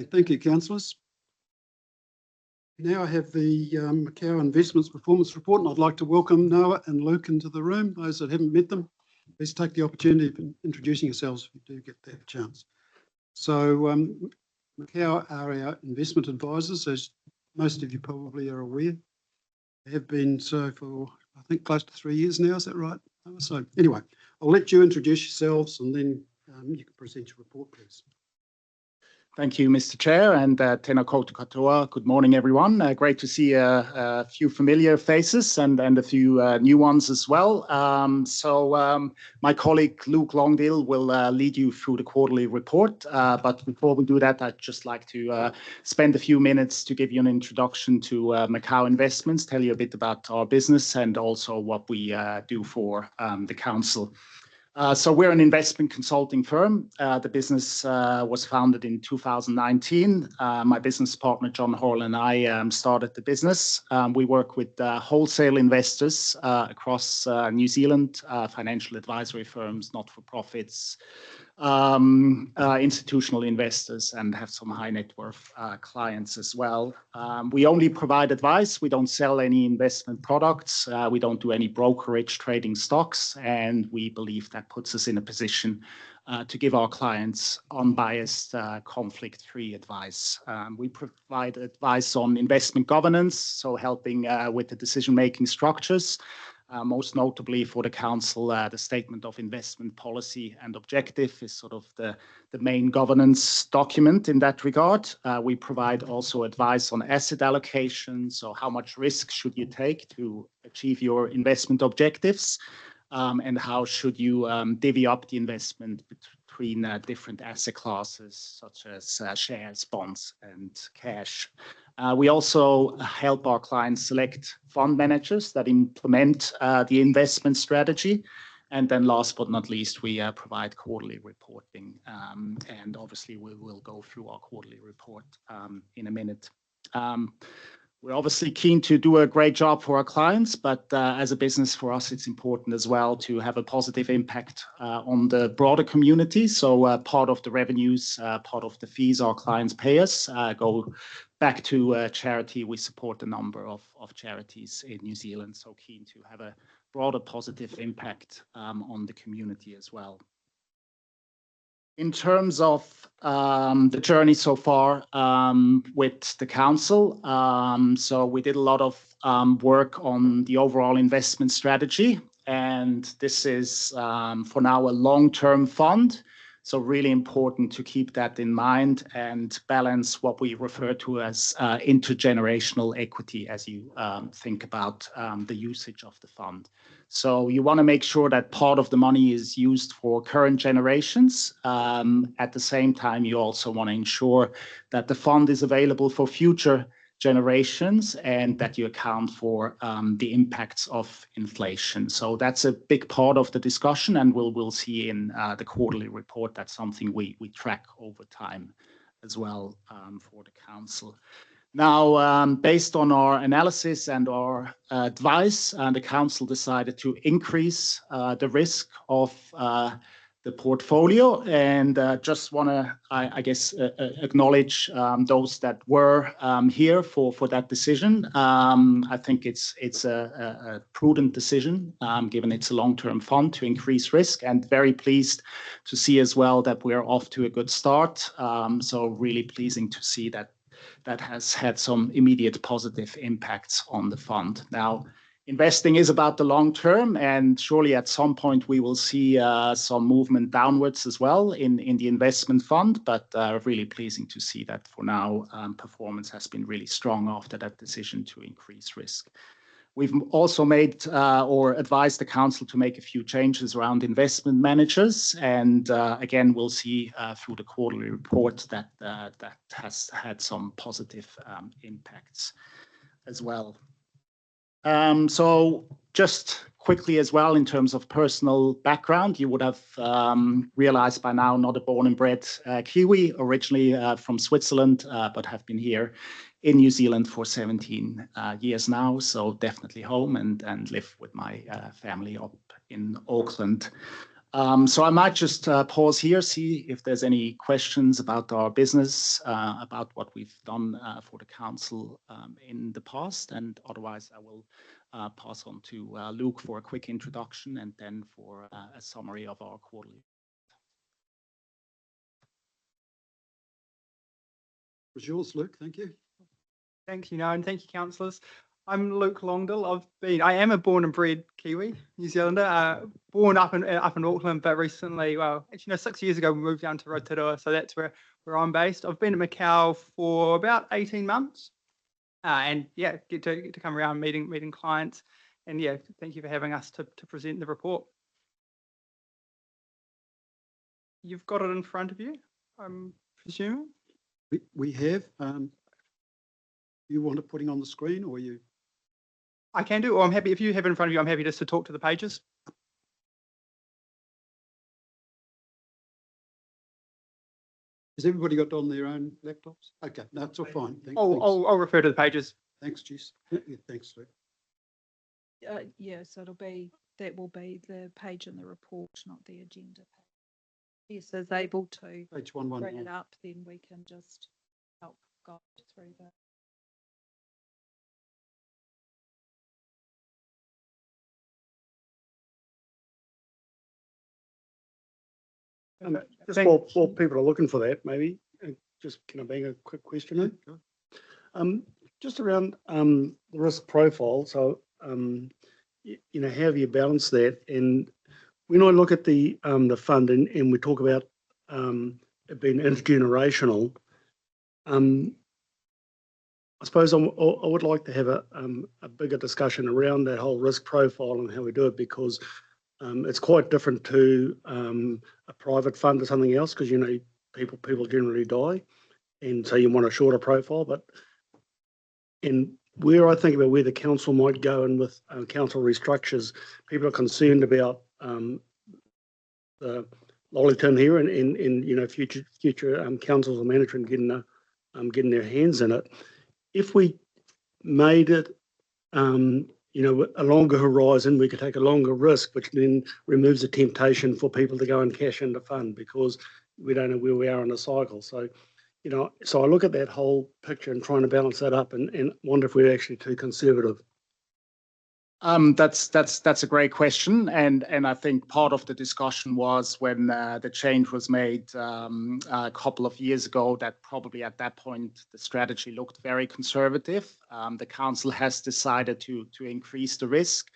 Thank you, councillors. Now I have the Makao Investments Performance Report, and I'd like to welcome Noah and Luke into the room. Those that haven't met them, please take the opportunity of introducing yourselves if you do get that chance. So Makao are our investment advisors, as most of you probably are aware. They have been so for, I think, close to 3 years now. Is that right? So anyway, I'll let you introduce yourselves and then you can present your report, please. Thank you, Mr. Chair, and tēnā koutou katoa. Good morning, everyone. Great to see a few familiar faces and a few new ones as well. My colleague Luke Longdale will lead you through the quarterly report. But before we do that, I'd just like to spend a few minutes to give you an introduction to Makao Investments, tell you a bit about our business and also what we do for the council. So we're an investment consulting firm. The business was founded in 2019. My business partner, John Horrell, and I started the business. We work with wholesale investors across New Zealand, financial advisory firms, not-for-profits, institutional investors, and have some high net worth clients as well. We only provide advice. We don't sell any investment products. We don't do any brokerage trading stocks, and we believe that puts us in a position to give our clients unbiased, conflict-free advice. We provide advice on investment governance, so helping with the decision-making structures. Most notably for the council, the statement of investment policy and objective is sort of the main governance document in that regard. We provide also advice on asset allocation, so how much risk should you take to achieve your investment objectives, and how should you divvy up the investment between different asset classes such as shares, bonds, and cash. We also help our clients select fund managers that implement the investment strategy. And then last but not least, we provide quarterly reporting. And obviously, we will go through our quarterly report in a minute. We're obviously keen to do a great job for our clients, but as a business for us, it's important as well to have a positive impact on the broader community. So part of the revenues, part of the fees our clients pay us go back to charity. We support a number of charities in New Zealand, so keen to have a broader positive impact on the community as well. In terms of the journey so far with the council, so we did a lot of work on the overall investment strategy, and this is for now a long-term fund. So really important to keep that in mind and balance what we refer to as intergenerational equity as you think about the usage of the fund. So you want to make sure that part of the money is used for current generations. At the same time, you also want to ensure that the fund is available for future generations and that you account for the impacts of inflation. So that's a big part of the discussion, and we'll see in the quarterly report that's something we track over time as well for the council. Now, based on our analysis and our advice, the council decided to increase the risk of the portfolio, and just want to, I guess, acknowledge those that were here for that decision. I think it's a prudent decision, given it's a long-term fund to increase risk, and very pleased to see as well that we're off to a good start. So really pleasing to see that has had some immediate positive impacts on the fund. Now, investing is about the long term, and surely at some point we will see some movement downwards as well in the investment fund, but really pleasing to see that for now performance has been really strong after that decision to increase risk. We've also made or advised the council to make a few changes around investment managers, and again, we'll see through the quarterly report that that has had some positive impacts as well. So just quickly as well, in terms of personal background, you would have realized by now, not a born and bred Kiwi, originally from Switzerland, but have been here in New Zealand for 17 years now. So definitely home and live with my family up in Auckland. So I might just pause here, see if there's any questions about our business, about what we've done for the council in the past, and otherwise I will pass on to Luke for a quick introduction and then for a summary of our quarterly. It's yours, Luke. Thank you. Thank you, Noah, and thank you, councillors. I'm Luke Longdale. I am a born and bred Kiwi, New Zealander, born up in Auckland, but recently, well, actually, no, 6 years ago, we moved down to Rotorua, so that's where I'm based. I've been at Makao for about 18 months, and yeah, get to come around meeting clients, and yeah, thank you for having us to present the report. You've got it in front of you, I'm presuming. We have. You want it putting on the screen, or you? I can do, or I'm happy, if you have it in front of you, I'm happy just to talk to the pages. Has everybody got on their own laptops? Okay, no, it's all fine. Thanks. I'll refer to the pages. Thanks, Jess. Yeah, thanks, Luke. Yeah, so that will be the page in the report, not the agenda page. Yes, is able to Page bring 111. it up, then we can just help guide through that. Just while people are looking for that, maybe, just can I bang a quick question in? Just around the risk profile. So, you know, how have you balanced that? And when I look at the fund and we talk about it being intergenerational, I suppose I would like to have a bigger discussion around that whole risk profile and how we do it, because it's quite different to a private fund or something else, because, you know, people generally die, and so you want a shorter profile. But and where I think about where the council might go and with council restructures, people are concerned about the lolly term here and you know, future councils or management getting their hands in it. If we made it you know, a longer horizon, we could take a longer risk, which then removes the temptation for people to go and cash in the fund, because we don't know where we are in the cycle. So, you know, so I look at that whole picture and trying to balance that up and wonder if we're actually too conservative. That's a great question, and I think part of the discussion was when the change was made a couple of years ago, that probably at that point the strategy looked very conservative. The council has decided to increase the risk.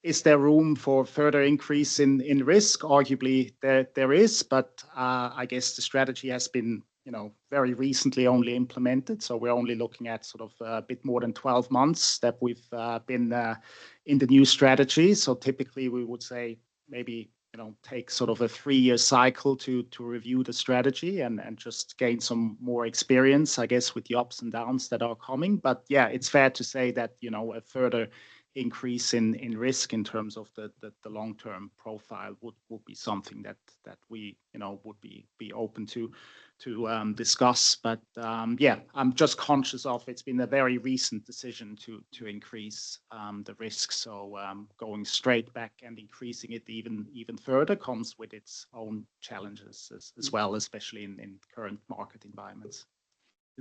Is there room for further increase in risk? Arguably there is, but I guess the strategy has been, you know, very recently only implemented. So we're only looking at sort of a bit more than 12 months that we've been in the new strategy. So typically we would say maybe, you know, take sort of a 3-year cycle to review the strategy and just gain some more experience, I guess, with the ups and downs that are coming. But yeah, it's fair to say that, you know, a further increase in risk in terms of the long-term profile would be something that we, you know, would be open to discuss. But yeah, I'm just conscious of it's been a very recent decision to increase the risk. So going straight back and increasing it even further comes with its own challenges as well, especially in current market environments.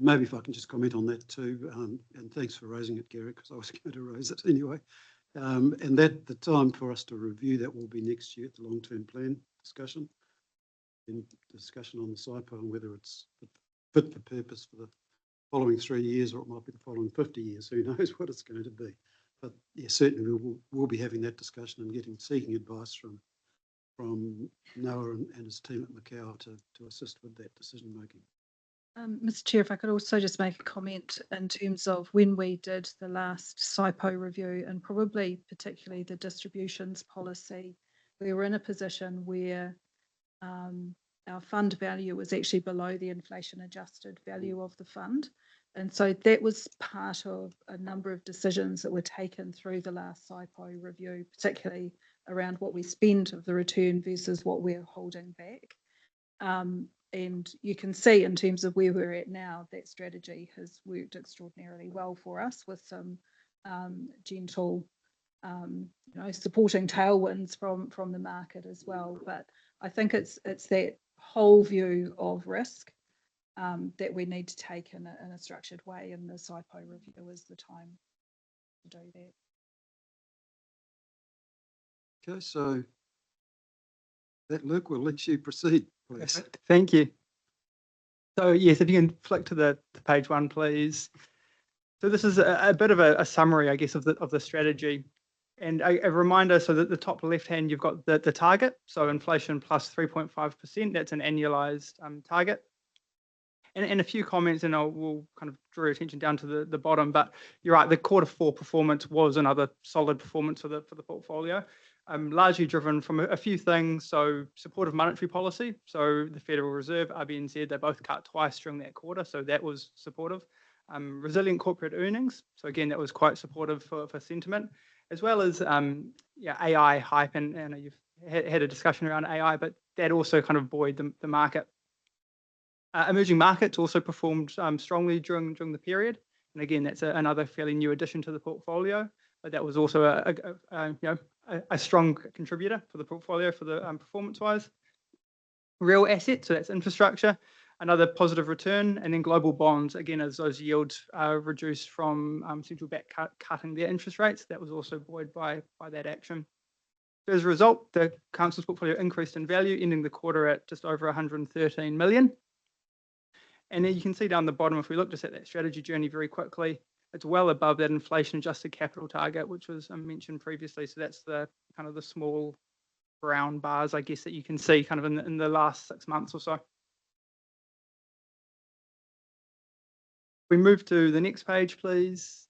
Maybe if I can just comment on that too, and thanks for raising it, Gary, because I was going to raise it anyway. And that the time for us to review that will be next year at the long-term plan discussion, and discussion on the SIPO and whether it's fit for purpose for the following 3 years, or it might be the following 50 years. Who knows what it's going to be? But yeah, certainly we'll be having that discussion and seeking advice from Noah and his team at Makao to assist with that decision making. Mr. Chair, if I could also just make a comment in terms of when we did the last SIPO review, and probably particularly the distributions policy, we were in a position where our fund value was actually below the inflation adjusted value of the fund. And so that was part of a number of decisions that were taken through the last SIPO review, particularly around what we spend of the return versus what we're holding back. And you can see in terms of where we're at now, that strategy has worked extraordinarily well for us, with some gentle supporting tailwinds from the market as well. But I think it's that whole view of risk that we need to take in a structured way, and the SIPO review is the time to do that. Okay, so that, Luke, we'll let you proceed, please. Thank you. So yes, if you can flick to page 1, please. So this is a bit of a summary, I guess, of the strategy. And a reminder, so that the top left hand, you've got the target. So inflation plus 3.5%, that's an annualized target. And a few comments, and we'll kind of draw your attention down to the bottom. But you're right, the Q4 performance was another solid performance for the portfolio, largely driven from a few things. So supportive monetary policy. So the Federal Reserve, RBNZ, they both cut twice during that quarter, so that was supportive. Resilient corporate earnings. So again, that was quite supportive for sentiment, as well as AI hype, and you've had a discussion around AI, but that also kind of buoyed the market. Emerging markets also performed strongly during the period, and again, that's another fairly new addition to the portfolio. But that was also a strong contributor for the portfolio for the performance-wise. Real assets, so that's infrastructure, another positive return, and then global bonds, again, as those yields reduced from central bank cutting their interest rates, that was also buoyed by that action. So as a result, the council's portfolio increased in value, ending the quarter at just over 113 million. And then you can see down the bottom, if we look just at that strategy journey very quickly, it's well above that inflation-adjusted capital target, which was mentioned previously. So that's the kind of the small brown bars, I guess, that you can see kind of in the last 6 months or so. We move to the next page, please.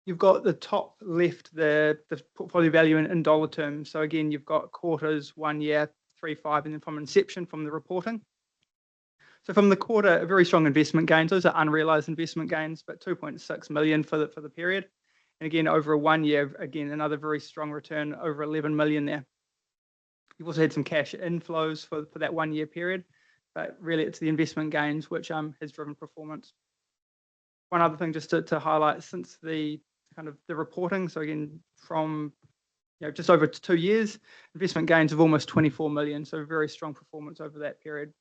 You've got the top left, the portfolio value in dollar terms. So again, you've got quarters, 1 year, 3, 5, and then from inception, from the reporting. So from the quarter, a very strong investment gains. Those are unrealized investment gains, but 2.6 million for the period. And again, over a 1 year, again, another very strong return, over 11 million there. You've also had some cash inflows for that 1 year period, but really it's the investment gains which has driven performance. One other thing just to highlight, since the reporting, so again, from just over 2 years, investment gains of almost 24 million, so very strong performance over that period.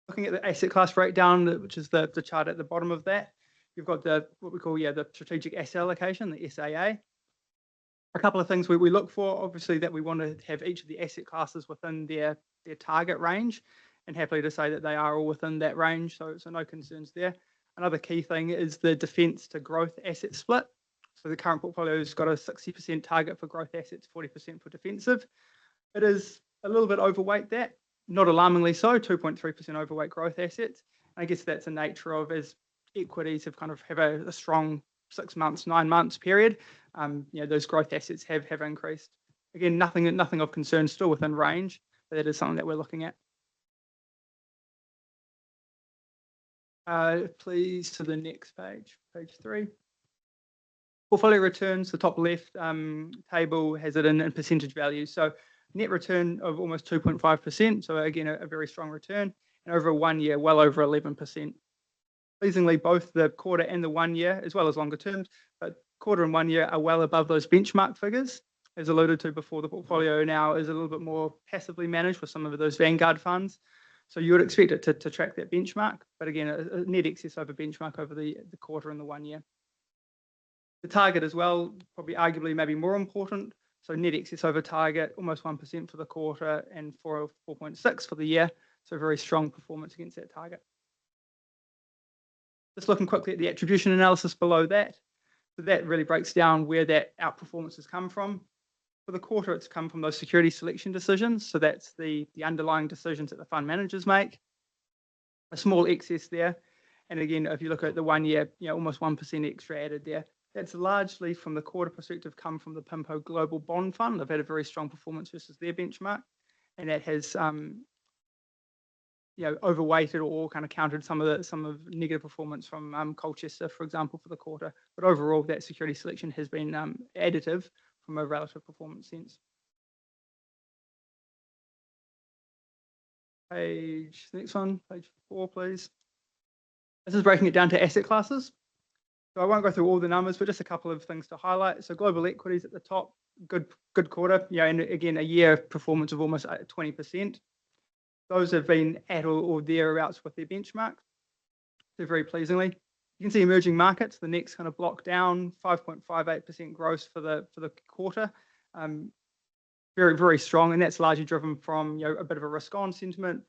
Looking at the asset class breakdown, which is the chart at the bottom of that, you've got what we call the strategic asset allocation, the SAA. A couple of things we look for, obviously, that we want to have each of the asset classes within their target range, and happily to say that they are all within that range, so no concerns there. Another key thing is the defence to growth asset split. So the current portfolio has got a 60% target for growth assets, 40% for defensive. It is a little bit overweight that, not alarmingly so, 2.3% overweight growth assets. I guess that's the nature of, as equities have a strong 6 months, 9 months period, those growth assets have increased. Again, nothing of concern, still within range, but that is something that we're looking at. Please to the next page, page 3. Portfolio returns, the top left table has it in percentage value. So net return of almost 2.5%. So again, a very strong return, and over 1 year, well over 11%. Pleasingly, both the quarter and the 1 year, as well as longer terms, but quarter and 1 year are well above those benchmark figures. As alluded to before, the portfolio now is a little bit more passively managed with some of those Vanguard funds. So you would expect it to track that benchmark, but again, a net excess over benchmark over the quarter and the 1 year. The target as well, probably arguably maybe more important. So net excess over target, almost 1% for the quarter and 4.6 for the year. So very strong performance against that target. Just looking quickly at the attribution analysis below that. So that really breaks down where that outperformance has come from. For the quarter, it's come from those security selection decisions. So that's the underlying decisions that the fund managers make. A small excess there. And again, if you look at the 1 year, almost 1% extra added there. That's largely, from the quarter perspective, come from the PIMPO Global Bond Fund. They've had a very strong performance versus their benchmark, and that has overweighted or kind of countered some of negative performance from Colchester, for example, for the quarter. But overall, that security selection has been additive from a relative performance sense. Next one, page 4, please. This is breaking it down to asset classes. So I won't go through all the numbers, but just a couple of things to highlight. So global equities at the top, good quarter, and again, a year performance of almost 20%. Those have been at or thereabouts with their benchmark. So very pleasingly. You can see emerging markets, the next kind of block down, 5.58% gross for the quarter. Very, very strong, and that's largely driven from a bit of a risk-on sentiment,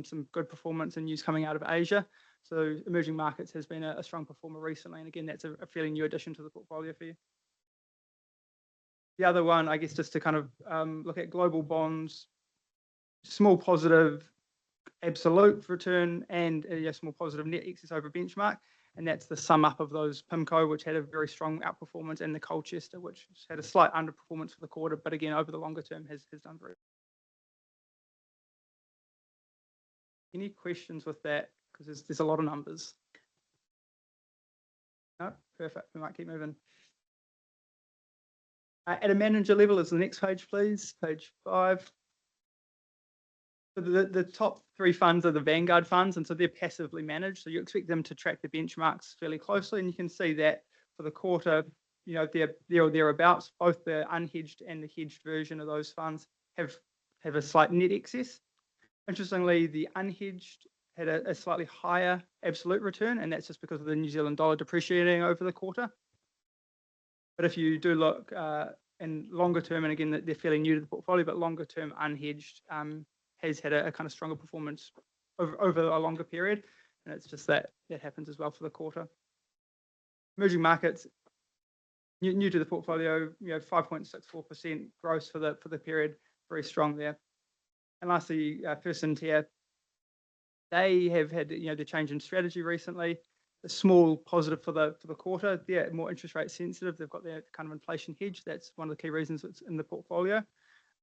some good performance and news coming out of Asia. So emerging markets has been a strong performer recently, and again, that's a fairly new addition to the portfolio for you. The other one, I guess, just to kind of look at global bonds, small positive absolute return and a small positive net excess over benchmark, and that's the sum up of those PIMCO, which had a very strong outperformance, and the Colchester, which had a slight underperformance for the quarter, but again, over the longer term has done very well. Any questions with that? Because there's a lot of numbers. No, perfect. We might keep moving. At a manager level is the next page, please. Page 5. So the top 3 funds are the Vanguard funds, and so they're passively managed. So you expect them to track the benchmarks fairly closely, and you can see that for the quarter, they're or thereabouts. Both the unhedged and the hedged version of those funds have a slight net excess. Interestingly, the unhedged had a slightly higher absolute return, and that's just because of the New Zealand dollar depreciating over the quarter. But if you do look in longer term, and again, they're fairly new to the portfolio, but longer term unhedged has had a kind of stronger performance over a longer period, and it's just that happens as well for the quarter. Emerging markets, new to the portfolio, 5.64% gross for the period, very strong there. And lastly, First Tier, they have had the change in strategy recently. A small positive for the quarter. They're more interest rate sensitive. They've got their kind of inflation hedge. That's one of the key reasons it's in the portfolio,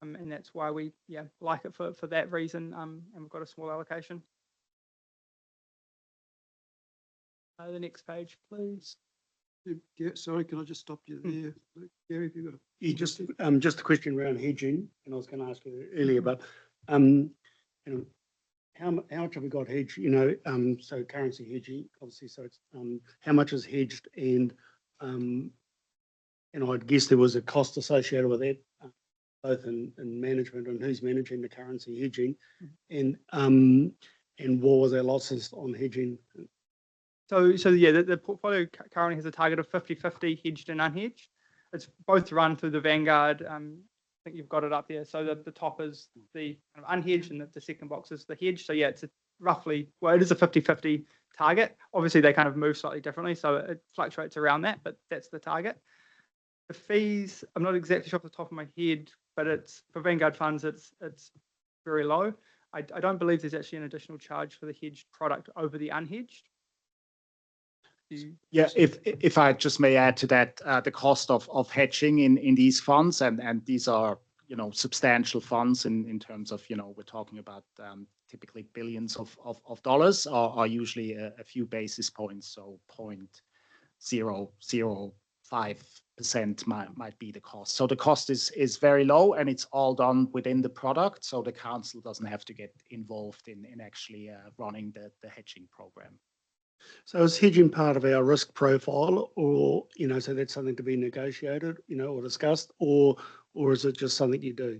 and that's why we like it for that reason. And we've got a small allocation. The next page, please. Sorry, can I just stop you there? Gary, have you got Just a question around hedging, and I was going to ask you earlier, but how much have we got hedged? So currency hedging, obviously. So it's how much is hedged, and I'd guess there was a cost associated with that, both in management and who's managing the currency hedging, and what was our losses on hedging? So the portfolio currently has a target of 50-50 hedged and unhedged. It's both run through the Vanguard. I think you've got it up there. So the top is the kind of unhedged, and the second box is the hedged. So it's it is a 50-50 target. Obviously, they kind of move slightly differently, so it fluctuates around that, but that's the target. The fees, I'm not exactly sure off the top of my head, but it's for Vanguard funds, it's very low. I don't believe there's actually an additional charge for the hedged product over the unhedged. Yeah, if I just may add to that, the cost of hedging in these funds, and these are substantial funds in terms of we're talking about typically billions of dollars, are usually a few basis points, so 0.005% might be the cost. So the cost is very low, and it's all done within the product, so the council doesn't have to get involved in actually running the hedging program. So is hedging part of our risk profile, or so that's something to be negotiated, or discussed, or is it just something you do?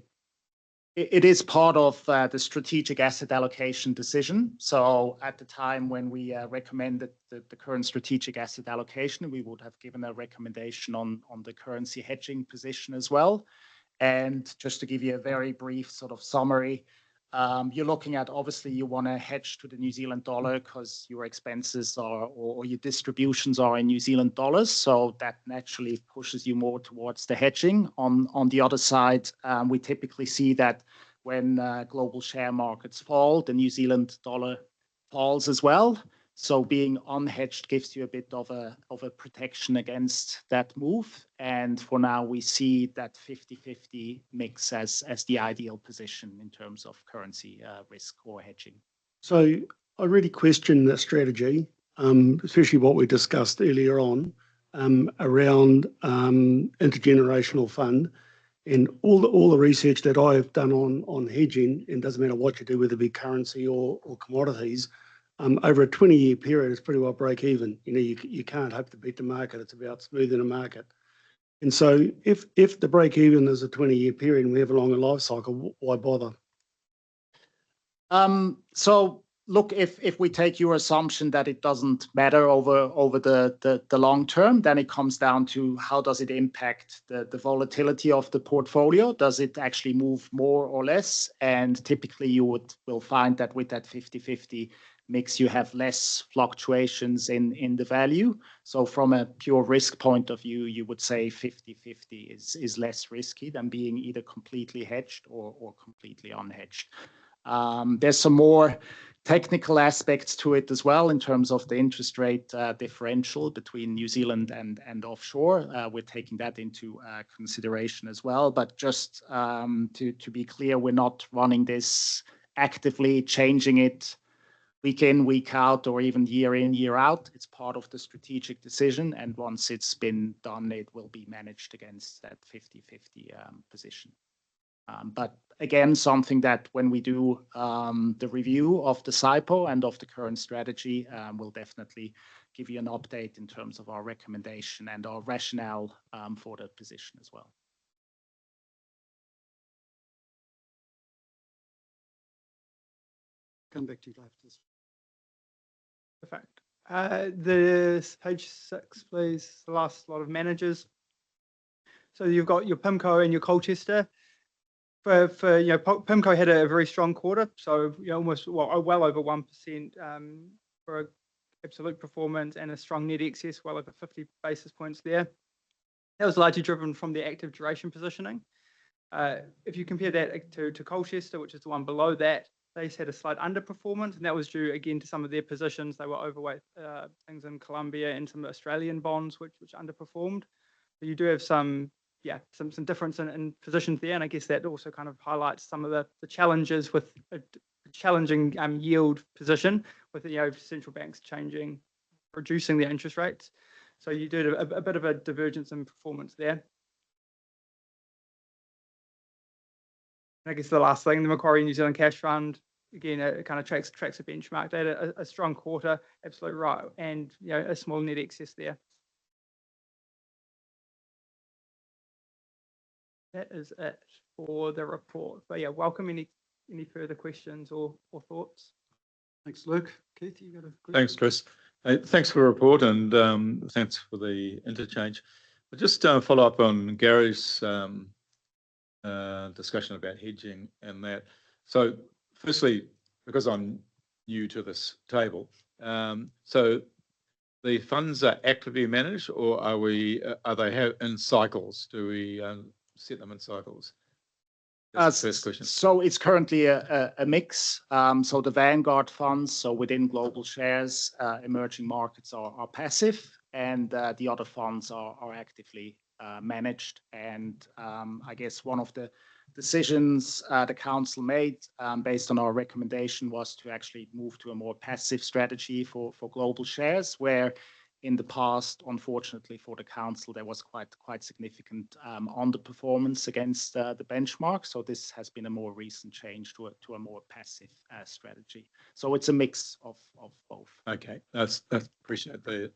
It is part of the strategic asset allocation decision. So at the time when we recommended the current strategic asset allocation, we would have given a recommendation on the currency hedging position as well. And just to give you a very brief sort of summary, you're looking at, obviously, you want to hedge to the New Zealand dollar because your expenses or your distributions are in New Zealand dollars. So that naturally pushes you more towards the hedging. On the other side, we typically see that when global share markets fall, the New Zealand dollar falls as well. So being unhedged gives you a bit of a protection against that move. And for now, we see that 50-50 mix as the ideal position in terms of currency risk or hedging. So I really question the strategy, especially what we discussed earlier on around intergenerational fund, and all the research that I've done on hedging, and it doesn't matter what you do, whether it be currency or commodities. over a 20-year period, it's pretty well break even. You can't hope to beat the market. It's about smoothing the market. And so if the break even is a 20-year period and we have a longer life cycle, why bother? So look, if we take your assumption that it doesn't matter over the long term, then it comes down to how does it impact the volatility of the portfolio? Does it actually move more or less? And typically you will find that with that 50-50 mix, you have less fluctuations in the value. So from a pure risk point of view, you would say 50-50 is less risky than being either completely hedged or completely unhedged. There's some more technical aspects to it as well in terms of the interest rate differential between New Zealand and offshore. We're taking that into consideration as well. But just to be clear, we're not running this actively, changing it week in, week out, or even year in, year out. It's part of the strategic decision. And once it's been done, it will be managed against that 50-50 position. But again, something that when we do the review of the SIPO and of the current strategy, we'll definitely give you an update in terms of our recommendation and our rationale for the position as well. Come back to you after. Perfect. This page 6, please. The last lot of managers. So you've got your PIMCO and your Colchester. PIMCO had a very strong quarter, so almost well over 1% for absolute performance and a strong net excess, well over 50 basis points there. That was largely driven from the active duration positioning. If you compare that to Colchester, which is the one below that, they had a slight underperformance, and that was due again to some of their positions. They were overweight things in Colombia and some Australian bonds, which underperformed. So you do have some difference in positions there, and I guess that also kind of highlights some of the challenges with a challenging yield position with central banks reducing their interest rates. So you do a bit of a divergence in performance there. I guess the last thing, the Macquarie New Zealand Cash Fund, again, it kind of tracks a benchmark. They had a strong quarter, absolute right, and a small net excess there. That is it for the report. But yeah, welcome any further questions or thoughts. Thanks, Luke. Keith, you got a question? Thanks, Chris. Thanks for the report and thanks for the interchange. I'll just follow up on Gary's discussion about hedging and that. So firstly, because I'm new to this table, so the funds are actively managed, or are they in cycles? Do we set them in cycles? That's the first question. So it's currently a mix. So the Vanguard funds, so within global shares, emerging markets are passive, and the other funds are actively managed. And I guess one of the decisions the council made based on our recommendation was to actually move to a more passive strategy for global shares, where in the past, unfortunately for the council, there was quite significant underperformance against the benchmark. So this has been a more recent change to a more passive strategy. So it's a mix of both. Okay, that's appreciate the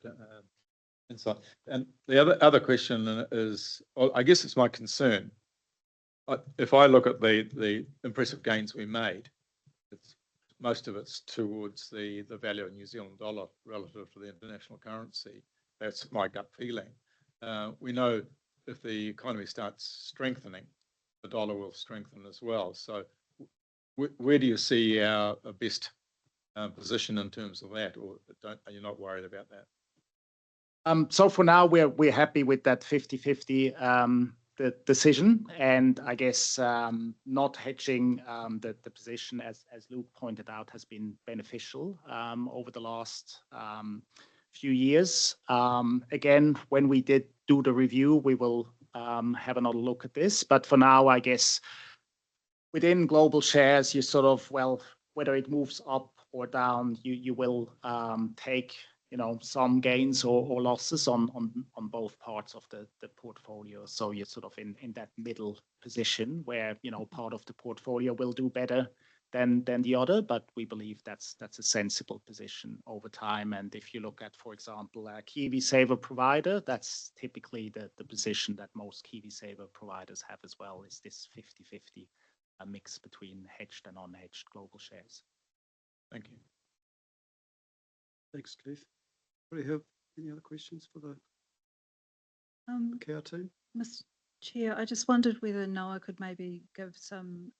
insight. And the other question is, I guess it's my concern. If I look at the impressive gains we made, most of it's towards the value of New Zealand dollar relative to the international currency. That's my gut feeling. We know if the economy starts strengthening, the dollar will strengthen as well. So where do you see our best position in terms of that, or are you not worried about that? So for now, we're happy with that 50-50 the decision, and I guess not hedging the position, as Luke pointed out, has been beneficial over the last few years. Again, when we did do the review, we will have another look at this. But for now, I guess within global shares, you sort of, well, whether it moves up or down, you will take some gains or losses on both parts of the portfolio. So you're sort of in that middle position where part of the portfolio will do better than the other, but we believe that's a sensible position over time. And if you look at, for example, a KiwiSaver provider, that's typically the position that most KiwiSaver providers have as well, is this 50-50 mix between hedged and unhedged global shares. Thank you. Thanks, Keith. Do you have any other questions for the Makao team? Mr. Chair, I just wondered whether Noah could maybe give some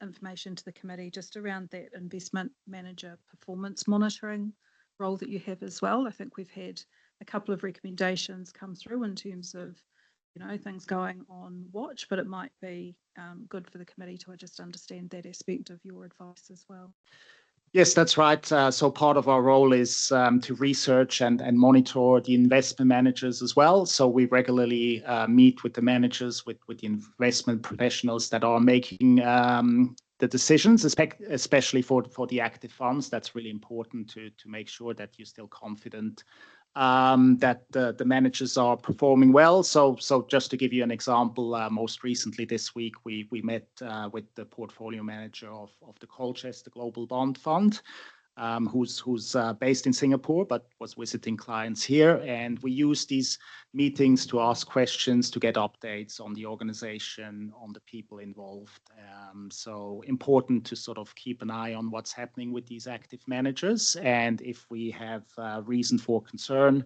information to the committee just around that investment manager performance monitoring role that you have as well. I think we've had a couple of recommendations come through in terms of, you know, things going on watch, but it might be good for the committee to just understand that aspect of your advice as well. Yes, that's right. So part of our role is to research and monitor the investment managers as well. So we regularly meet with the managers, with the investment professionals that are making the decisions, especially for the active funds. That's really important to make sure that you're still confident that the managers are performing well. So just to give you an example, most recently this week, we met with the portfolio manager of the Colchester Global Bond Fund, who's based in Singapore, but was visiting clients here. And we use these meetings to ask questions, to get updates on the organization, on the people involved. So important to sort of keep an eye on what's happening with these active managers. And if we have reason for concern,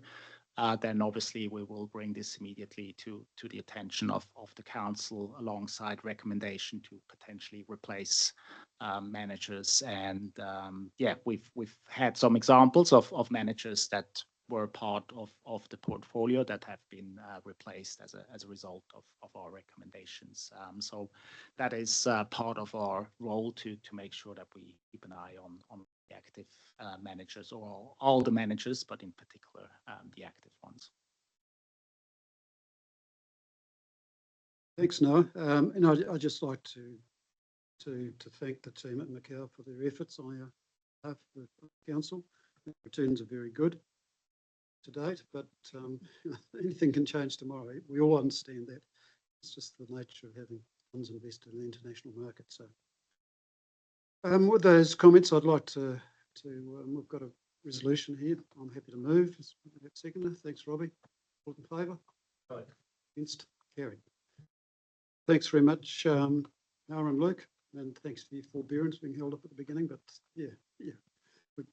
then obviously we will bring this immediately to the attention of the council, alongside recommendation to potentially replace managers. And yeah, we've had some examples of managers that were part of the portfolio that have been replaced as a result of our recommendations. So that is part of our role to make sure that we keep an eye on the active managers, or all the managers, but in particular the active ones. Thanks, Noah. And I'd just like to thank the team at Makao for their efforts on behalf of the council. The returns are very good to date, but anything can change tomorrow. We all understand that. It's just the nature of having funds invested in the international market. So with those comments, I'd like to we've got a resolution here. I'm happy to move. Seconder. Thanks, Robbie. All in favour? Aye. Against? Carried. Thanks very much, Noah and Luke, and thanks for your forbearance being held up at the beginning, but yeah, we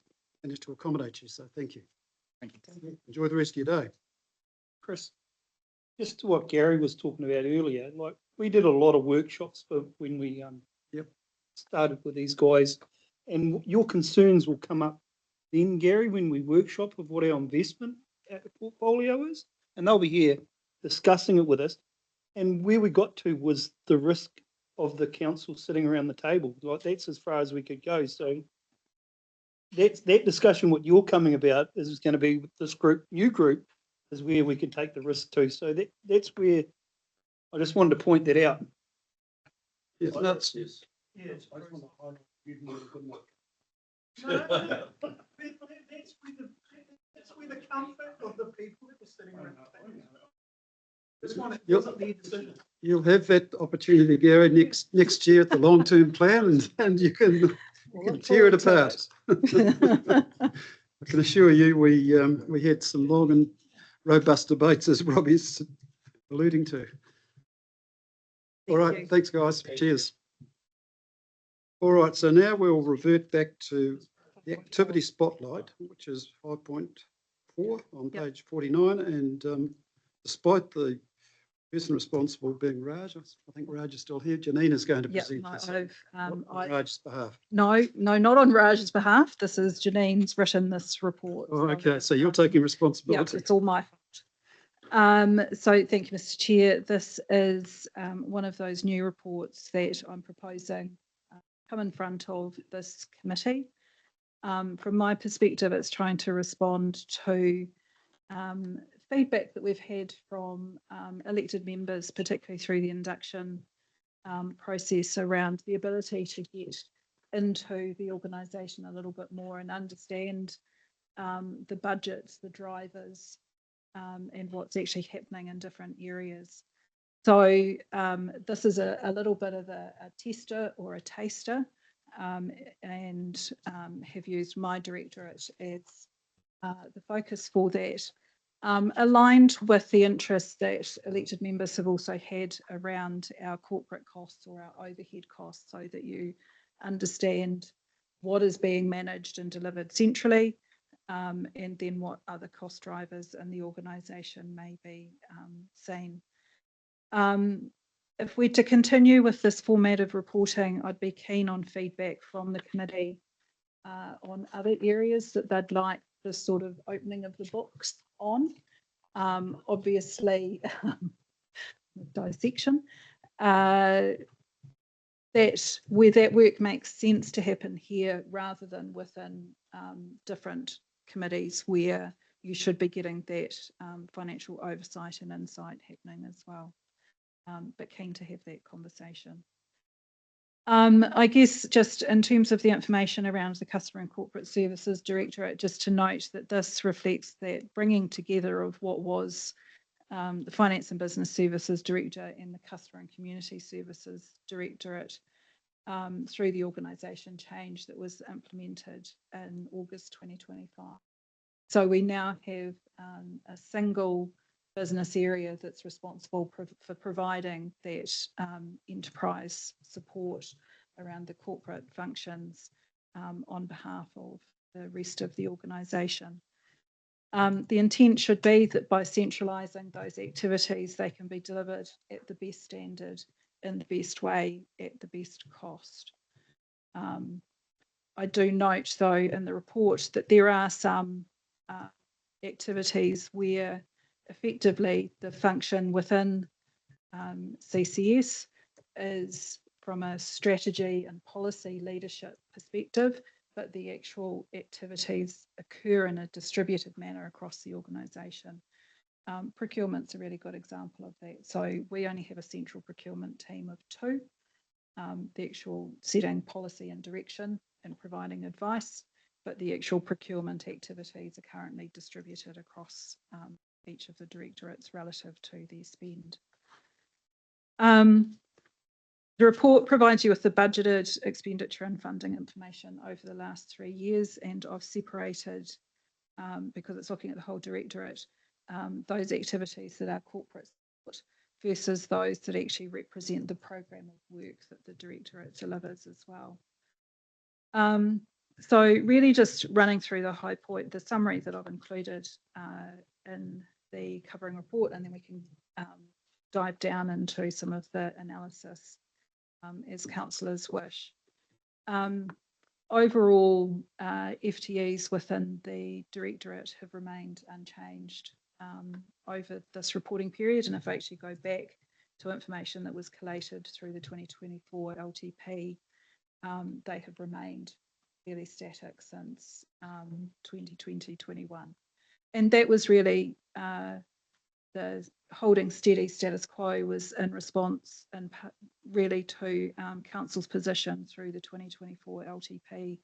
managed to accommodate you, so thank you. Thank you. Enjoy the rest of your day. Chris, just to what Gary was talking about earlier, like we did a lot of workshops for when we started with these guys, and your concerns will come up then, Gary, when we workshop of what our investment portfolio is, and they'll be here discussing it with us. And where we got to was the risk of the council sitting around the table. Like that's as far as we could go. So that discussion, what you're coming about, is going to be with this group, new group, is where we can take the risk to. So that's where I just wanted to point that out. Yes, that's yes. Yeah, I just want to highlight you did a good one. No, that's where the comfort of the people that were sitting around the table. This one wasn't their decision. You'll have that opportunity, Gary, next year at the long-term plan, and you can tear it apart. I can assure you, we had some long and robust debates, as Robbie's alluding to. All right, thanks, guys. Cheers. All right, so now we'll revert back to the activity spotlight, which is 5.4 on page 49, and despite the person responsible being Raj, I think Raj is still here. Janine is going to present this on Raj's behalf. No, not on Raj's behalf. This is Janine's written this report. Oh, okay, so you're taking responsibility. Yeah, it's all my fault. So thank you, Mr. Chair. This is one of those new reports that I'm proposing come in front of this committee. From my perspective, it's trying to respond to feedback that we've had from elected members, particularly through the induction process, around the ability to get into the organisation a little bit more and understand the budgets, the drivers, and what's actually happening in different areas. So this is a little bit of a tester or a taster and have used my directorate as the focus for that, aligned with the interests that elected members have also had around our corporate costs or our overhead costs, so that you understand what is being managed and delivered centrally, and then what other cost drivers in the organisation may be seen. If we're to continue with this format of reporting, I'd be keen on feedback from the committee on other areas that they'd like this sort of opening of the books on. Obviously, dissection, that where that work makes sense to happen here rather than within different committees where you should be getting that financial oversight and insight happening as well. But keen to have that conversation. I guess just in terms of the information around the Customer and Corporate Services Directorate, just to note that this reflects that bringing together of what was the Finance and Business Services Director and the Customer and Community Services Directorate through the organisation change that was implemented in August 2025. So we now have a single business area that's responsible for providing that enterprise support around the corporate functions on behalf of the rest of the organisation. The intent should be that by centralising those activities, they can be delivered at the best standard, in the best way, at the best cost. I do note, though, in the report that there are some activities where effectively the function within CCS is from a strategy and policy leadership perspective, but the actual activities occur in a distributed manner across the organisation. Procurement's a really good example of that. So we only have a central procurement team of 2, the actual setting policy and direction and providing advice, but the actual procurement activities are currently distributed across each of the directorates relative to their spend. The report provides you with the budgeted expenditure and funding information over the last 3 years, and I've separated, because it's looking at the whole directorate, those activities that are corporate support versus those that actually represent the program of work that the directorate delivers as well. So really just running through the high point, the summary that I've included in the covering report, and then we can dive down into some of the analysis as councillors wish. Overall, FTEs within the directorate have remained unchanged over this reporting period, and if I actually go back to information that was collated through the 2024 LTP, they have remained fairly static since 2020-21. And that was really the holding steady status quo was in response and really to council's position through the 2024 LTP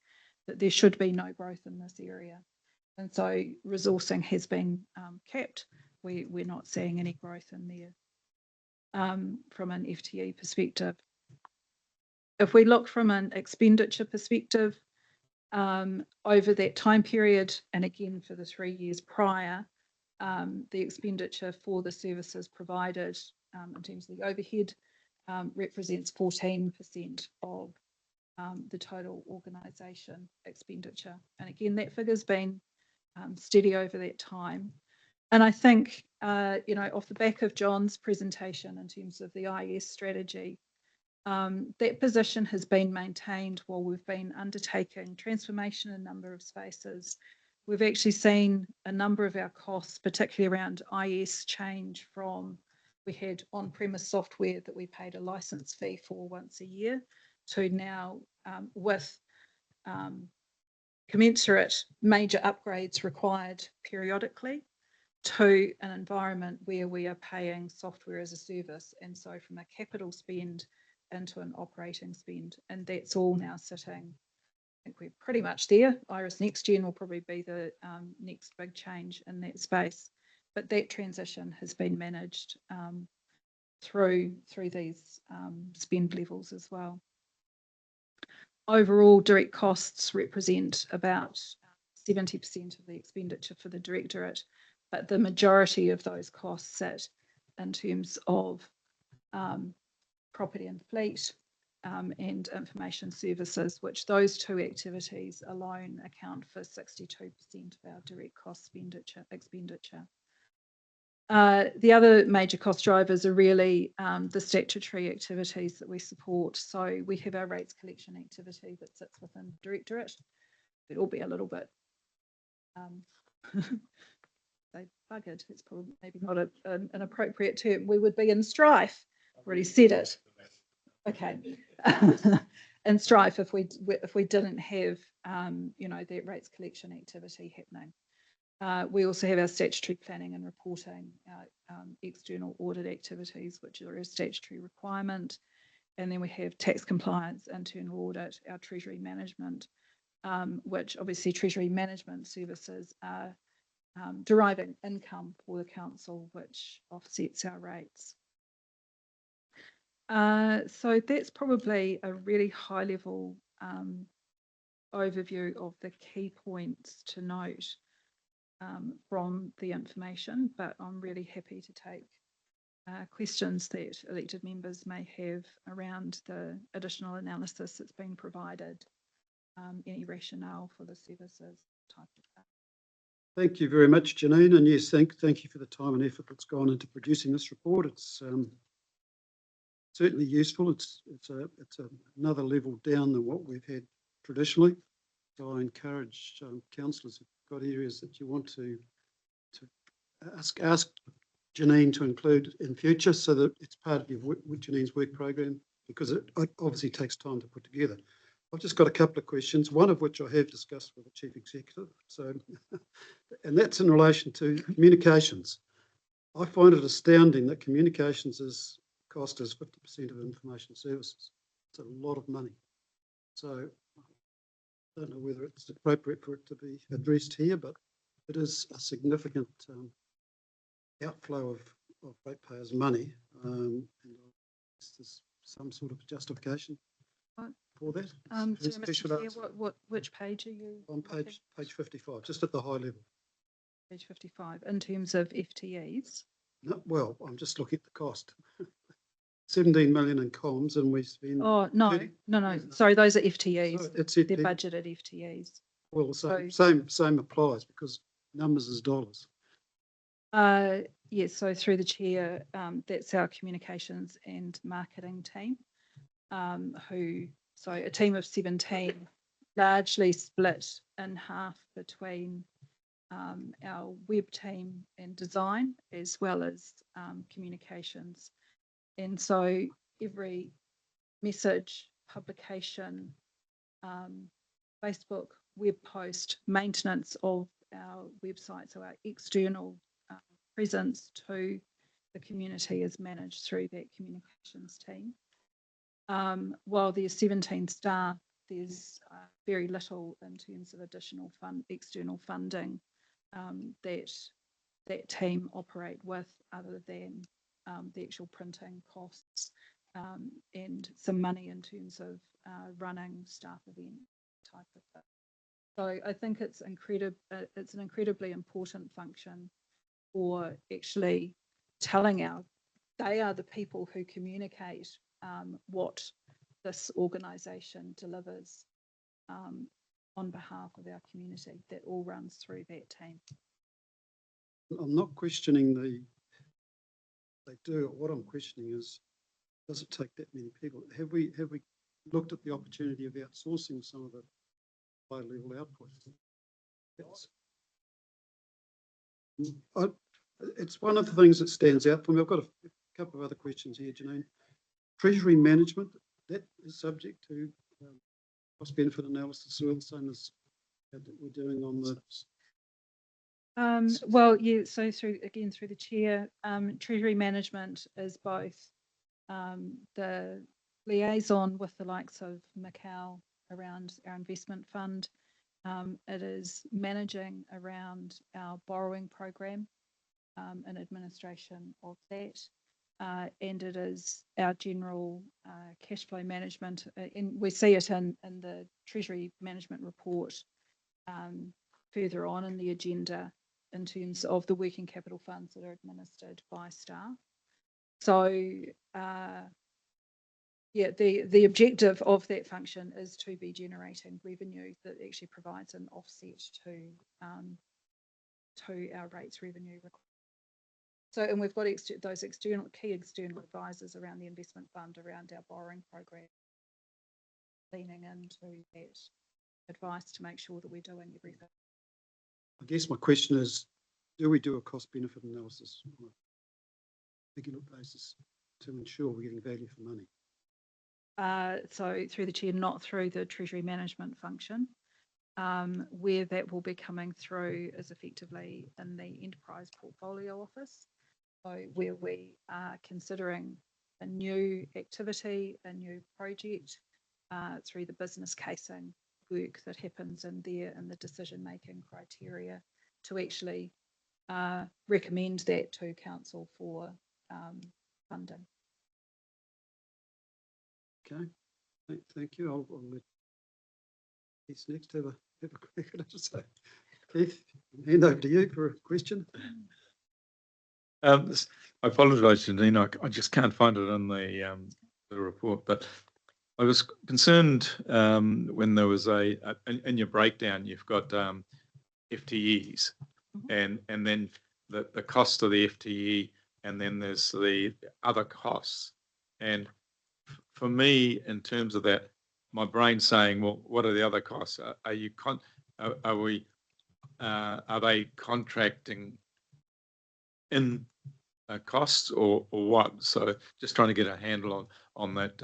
that there should be no growth in this area. And so resourcing has been capped. We're not seeing any growth in there from an FTE perspective. If we look from an expenditure perspective, over that time period, and again for the 3 years prior, the expenditure for the services provided in terms of the overhead represents 14% of the total organisation expenditure. And again, that figure's been steady over that time. And I think, off the back of John's presentation in terms of the IS strategy, that position has been maintained while we've been undertaking transformation in a number of spaces. We've actually seen a number of our costs, particularly around IS, change from we had on-premise software that we paid a license fee for once a year to now with commensurate major upgrades required periodically to an environment where we are paying software as a service. And so from a capital spend into an operating spend, and that's all now sitting, I think we're pretty much there. Iris Next Gen will probably be the next big change in that space, but that transition has been managed through these spend levels as well. overall direct costs represent about 70% of the expenditure for the directorate, but the majority of those costs sit in terms of property and fleet and information services, which those two activities alone account for 62% of our direct cost expenditure. The other major cost drivers are really the statutory activities that we support. So we have our rates collection activity that sits within directorate. It'll be a little bit they buggered. It's probably maybe not an appropriate term. We would be in strife. Already said it. Okay. In strife if we didn't have that rates collection activity happening. We also have our statutory planning and reporting, our external audit activities, which are a statutory requirement. And then we have tax compliance, internal audit, our treasury management, which obviously treasury management services are deriving income for the council, which offsets our rates. So that's probably a really high level overview of the key points to note from the information, but I'm really happy to take questions that elected members may have around the additional analysis that's been provided, any rationale for the services type of thing. Thank you very much, Janine, and yes, thank you for the time and effort that's gone into producing this report. It's certainly useful. It's another level down than what we've had traditionally. So I encourage councillors who've got areas that you want to ask Janine to include in future, so that it's part of Janine's work program, because it obviously takes time to put together. I've just got a couple of questions, one of which I have discussed with the Chief Executive. So, and that's in relation to communications. I find it astounding that communications is cost us 50% of information services. It's a lot of money. So I don't know whether it's appropriate for it to be addressed here, but it is a significant outflow of ratepayers' money. And there's some sort of justification for that. So Mr. Chair, which page are you on? Page 55, just at the high level. Page 55, in terms of FTEs? No, well, I'm just looking at the cost. 17 million in comms, and we spend. Oh no, 30, no. Sorry, those are FTEs. So it's they're budgeted FTEs. Well, same applies, because numbers is dollars. Yes. So through the chair, that's our communications and marketing team. So a team of 17, largely split in half between our web team and design, as well as communications. And so every message, publication, Facebook, web post, maintenance of our website, so our external presence to the community is managed through that communications team. While there's 17 staff, there's very little in terms of additional external funding that team operate with, other than the actual printing costs and some money in terms of running staff event type of thing. So I think it's an incredibly important function for actually telling they are the people who communicate what this organisation delivers on behalf of our community. That all runs through that team. I'm not questioning they do it. What I'm questioning is, does it take that many people? Have we looked at the opportunity of outsourcing some of the high level output? It's one of the things that stands out for me. I've got a couple of other questions here, Janine. Treasury management, that is subject to cost benefit analysis, the same as that we're doing on the. Well, yeah. So through the chair, treasury management is both the liaison with the likes of Makao around our investment fund. It is managing around our borrowing program and administration of that. and it is our general cash flow management. And we see it in the Treasury Management Report further on in the agenda in terms of the working capital funds that are administered by staff. So yeah, the objective of that function is to be generating revenue that actually provides an offset to our rates revenue. So, and we've got those key external advisors around the investment fund, around our borrowing program, leaning into that advice to make sure that we're doing everything. I guess my question is, do we do a cost benefit analysis on a regular basis to ensure we're getting value for money? So through the chair, not through the Treasury management function. Where that will be coming through is effectively in the enterprise portfolio office. So where we are considering a new activity, a new project, through the business casing work that happens in there and the decision-making criteria to actually recommend that to council for funding. Okay, thank you. I'll let Keith next have a quick to say. Keith, hand over to you for a question. I apologise, Janine. I just can't find it in the report, but I was concerned when there was in your breakdown, you've got FTEs and then the cost of the FTE, and then there's the other costs. And for me, in terms of that, my brain's saying, well, what are the other costs? Are they contracting in costs or what? So just trying to get a handle on that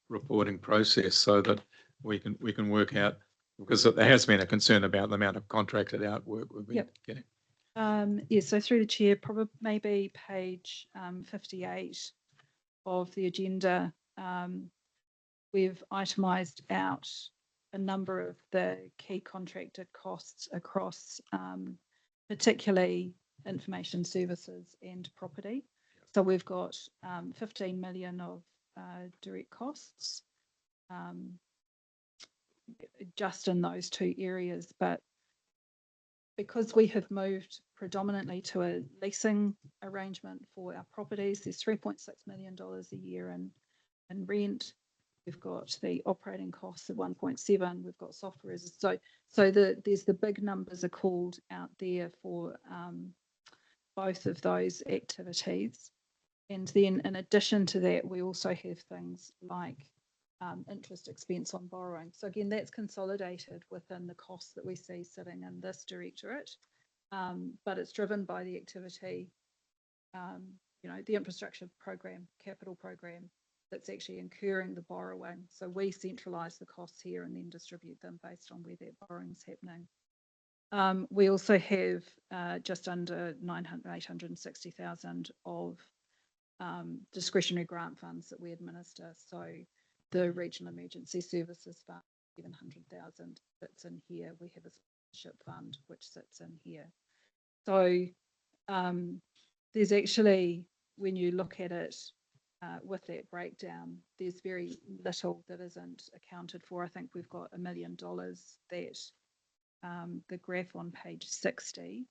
reporting process so that we can work out, because there has been a concern about the amount of contracted out work we've been getting. Yeah, so through the chair, probably maybe page 58 of the agenda, we've itemised out a number of the key contracted costs across particularly information services and property. So we've got 15 million of direct costs just in those two areas, but because we have moved predominantly to a leasing arrangement for our properties, there's $3.6 million a year in rent. We've got the operating costs of 1.7. We've got software. So there's the big numbers are called out there for both of those activities. And then in addition to that, we also have things like interest expense on borrowing. So again, that's consolidated within the costs that we see sitting in this directorate, but it's driven by the activity, the infrastructure program, capital program that's actually incurring the borrowing. So we centralise the costs here and then distribute them based on where that borrowing is happening. We also have just under 860,000 of discretionary grant funds that we administer. So the Regional Emergency Services Fund, 700,000 fits in here. We have a sponsorship fund which sits in here. So there's actually, when you look at it with that breakdown, there's very little that isn't accounted for. I think we've got $1 million that the graph on page 60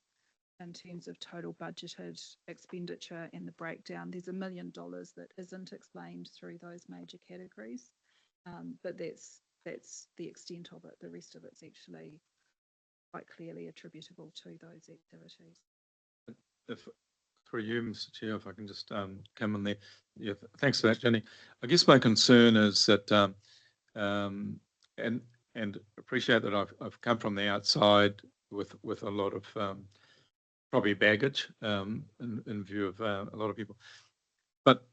in terms of total budgeted expenditure and the breakdown, there's $1 million that isn't explained through those major categories, but that's the extent of it. The rest of it's actually quite clearly attributable to those activities. For you, Mr. Chair, if I can just come in there. Yeah, thanks for that, Jenny. I guess my concern is that, and appreciate that I've come from the outside with a lot of probably baggage in view of a lot of people. But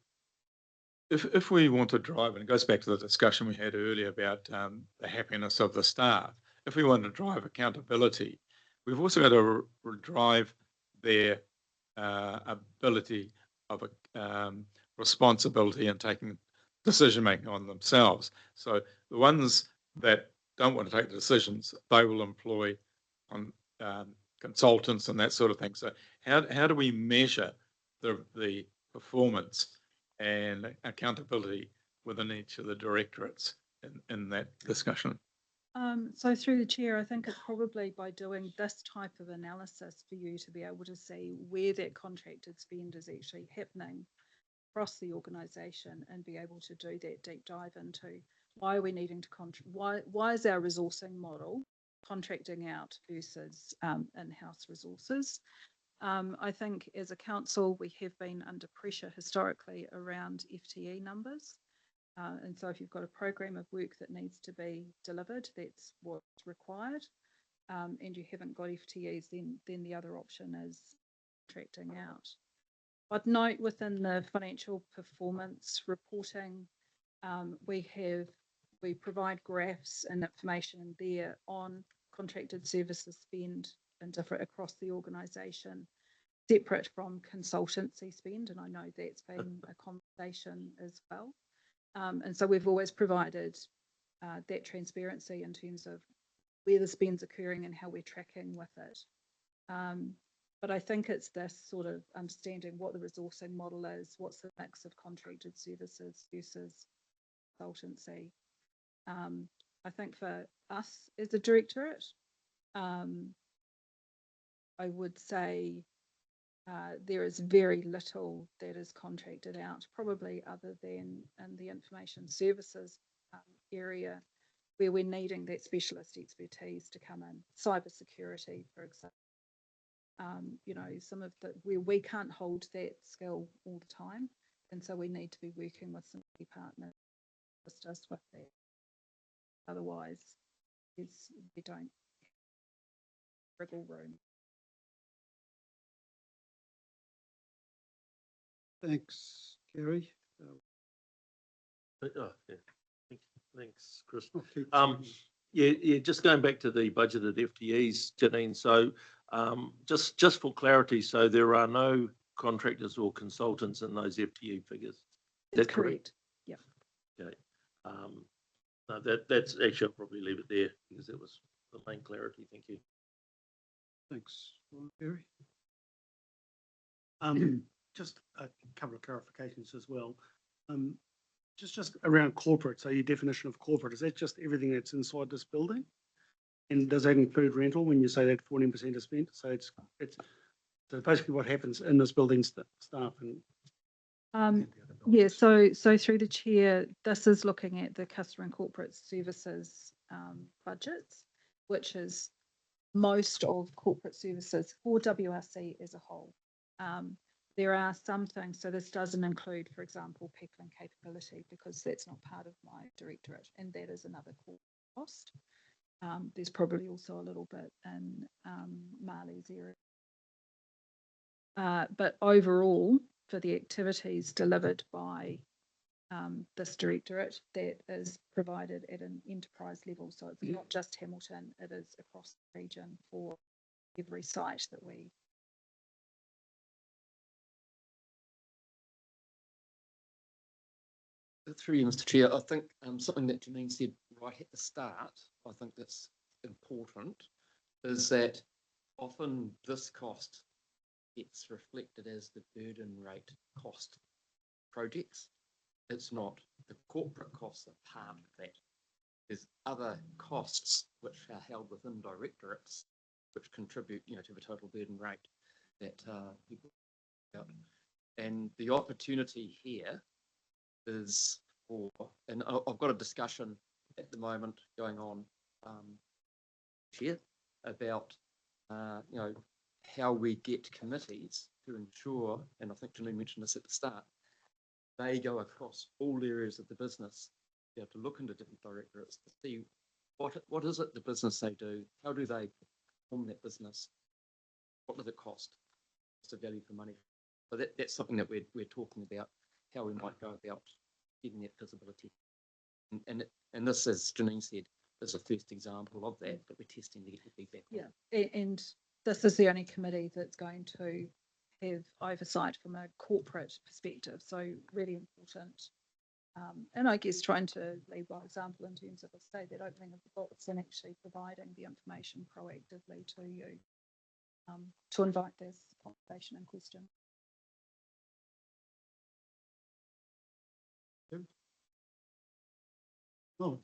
if we want to drive, and it goes back to the discussion we had earlier about the happiness of the staff, if we want to drive accountability, we've also got to drive their ability of responsibility and taking decision making on themselves. So the ones that don't want to take the decisions, they will employ on consultants and that sort of thing. So how do we measure the performance and accountability within each of the directorates in that discussion? So through the chair, I think it's probably by doing this type of analysis for you to be able to see where that contracted spend is actually happening across the organisation and be able to do that deep dive into why are we needing to why is our resourcing model contracting out versus in-house resources. I think as a council, we have been under pressure historically around FTE numbers. And so if you've got a program of work that needs to be delivered, that's what's required. And you haven't got FTEs, then the other option is contracting out. I'd note within the financial performance reporting, we provide graphs and information there on contracted services spend and different across the organisation, separate from consultancy spend. And I know that's been a conversation as well. And so we've always provided that transparency in terms of where the spend's occurring and how we're tracking with it. But I think it's this sort of understanding what the resourcing model is, what's the mix of contracted services versus consultancy. I think for us as a directorate, I would say there is very little that is contracted out, probably other than in the information services area where we're needing that specialist expertise to come in. Cybersecurity, for example. You know, some of the where we can't hold that skill all the time, and so we need to be working with some key partners to assist us with that. Otherwise, we don't wriggle room. Thanks, Gary. Yeah. Thanks, Chris. Okay. Yeah, just going back to the budgeted FTEs, Janine. So just for clarity, so there are no contractors or consultants in those FTE figures. That's correct. Yeah. Okay. No, that's actually, I'll probably leave it there because it was the main clarity. Thank you. Thanks, Gary. Just a couple of clarifications as well. Just around corporate. So your definition of corporate, is that just everything that's inside this building? And does that include rental when you say that 14% is spent? So it's so basically what happens in this building staff and yeah, so through the chair, this is looking at the customer and corporate services budgets, which is most of corporate services for WRC as a whole. There are some things, so this doesn't include, for example, people and capability, because that's not part of my directorate, and that is another cost. There's probably also a little bit in Marley's area. But overall, for the activities delivered by this directorate, that is provided at an enterprise level. So it's not just Hamilton, it is across the region for every site that we. Through you, Mr. Chair, I think something that Janine said right at the start, I think that's important, is that often this cost gets reflected as the burden rate cost projects. It's not. The corporate costs are part of that. There's other costs which are held within directorates which contribute, to the total burden rate that people about. And the opportunity here is for, and I've got a discussion at the moment going on here about how we get committees to ensure, and I think Janine mentioned this at the start, they go across all areas of the business, be able to look into different directorates to see what is it the business they do, how do they perform that business, what does it cost, what's the value for money. So that's something that we're talking about, how we might go about getting that visibility. And this, as Janine said, is a first example of that we're testing to get the feedback. Yeah, and this is the only committee that's going to have oversight from a corporate perspective. So really important. And I guess trying to lead by example in terms of, say, that opening of the books and actually providing the information proactively to you to invite this conversation and question. Oh,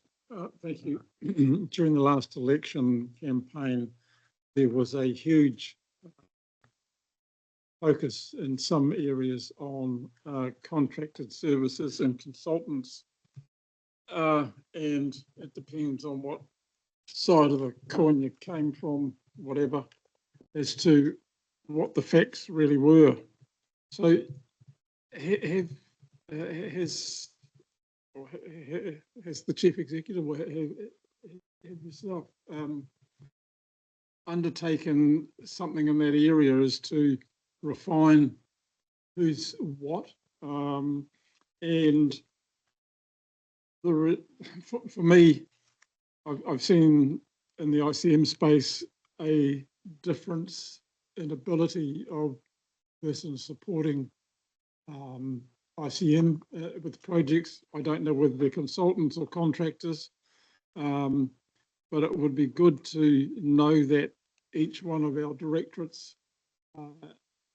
Thank you. During the last election campaign, there was a huge focus in some areas on contracted services and consultants. And it depends on what side of the coin you came from, whatever, as to what the facts really were. So has the chief executive or have yourself undertaken something in that area as to refine who's what? And for me, I've seen in the ICM space a difference in ability of persons supporting ICM with projects. I don't know whether they're consultants or contractors, but it would be good to know that each one of our directorates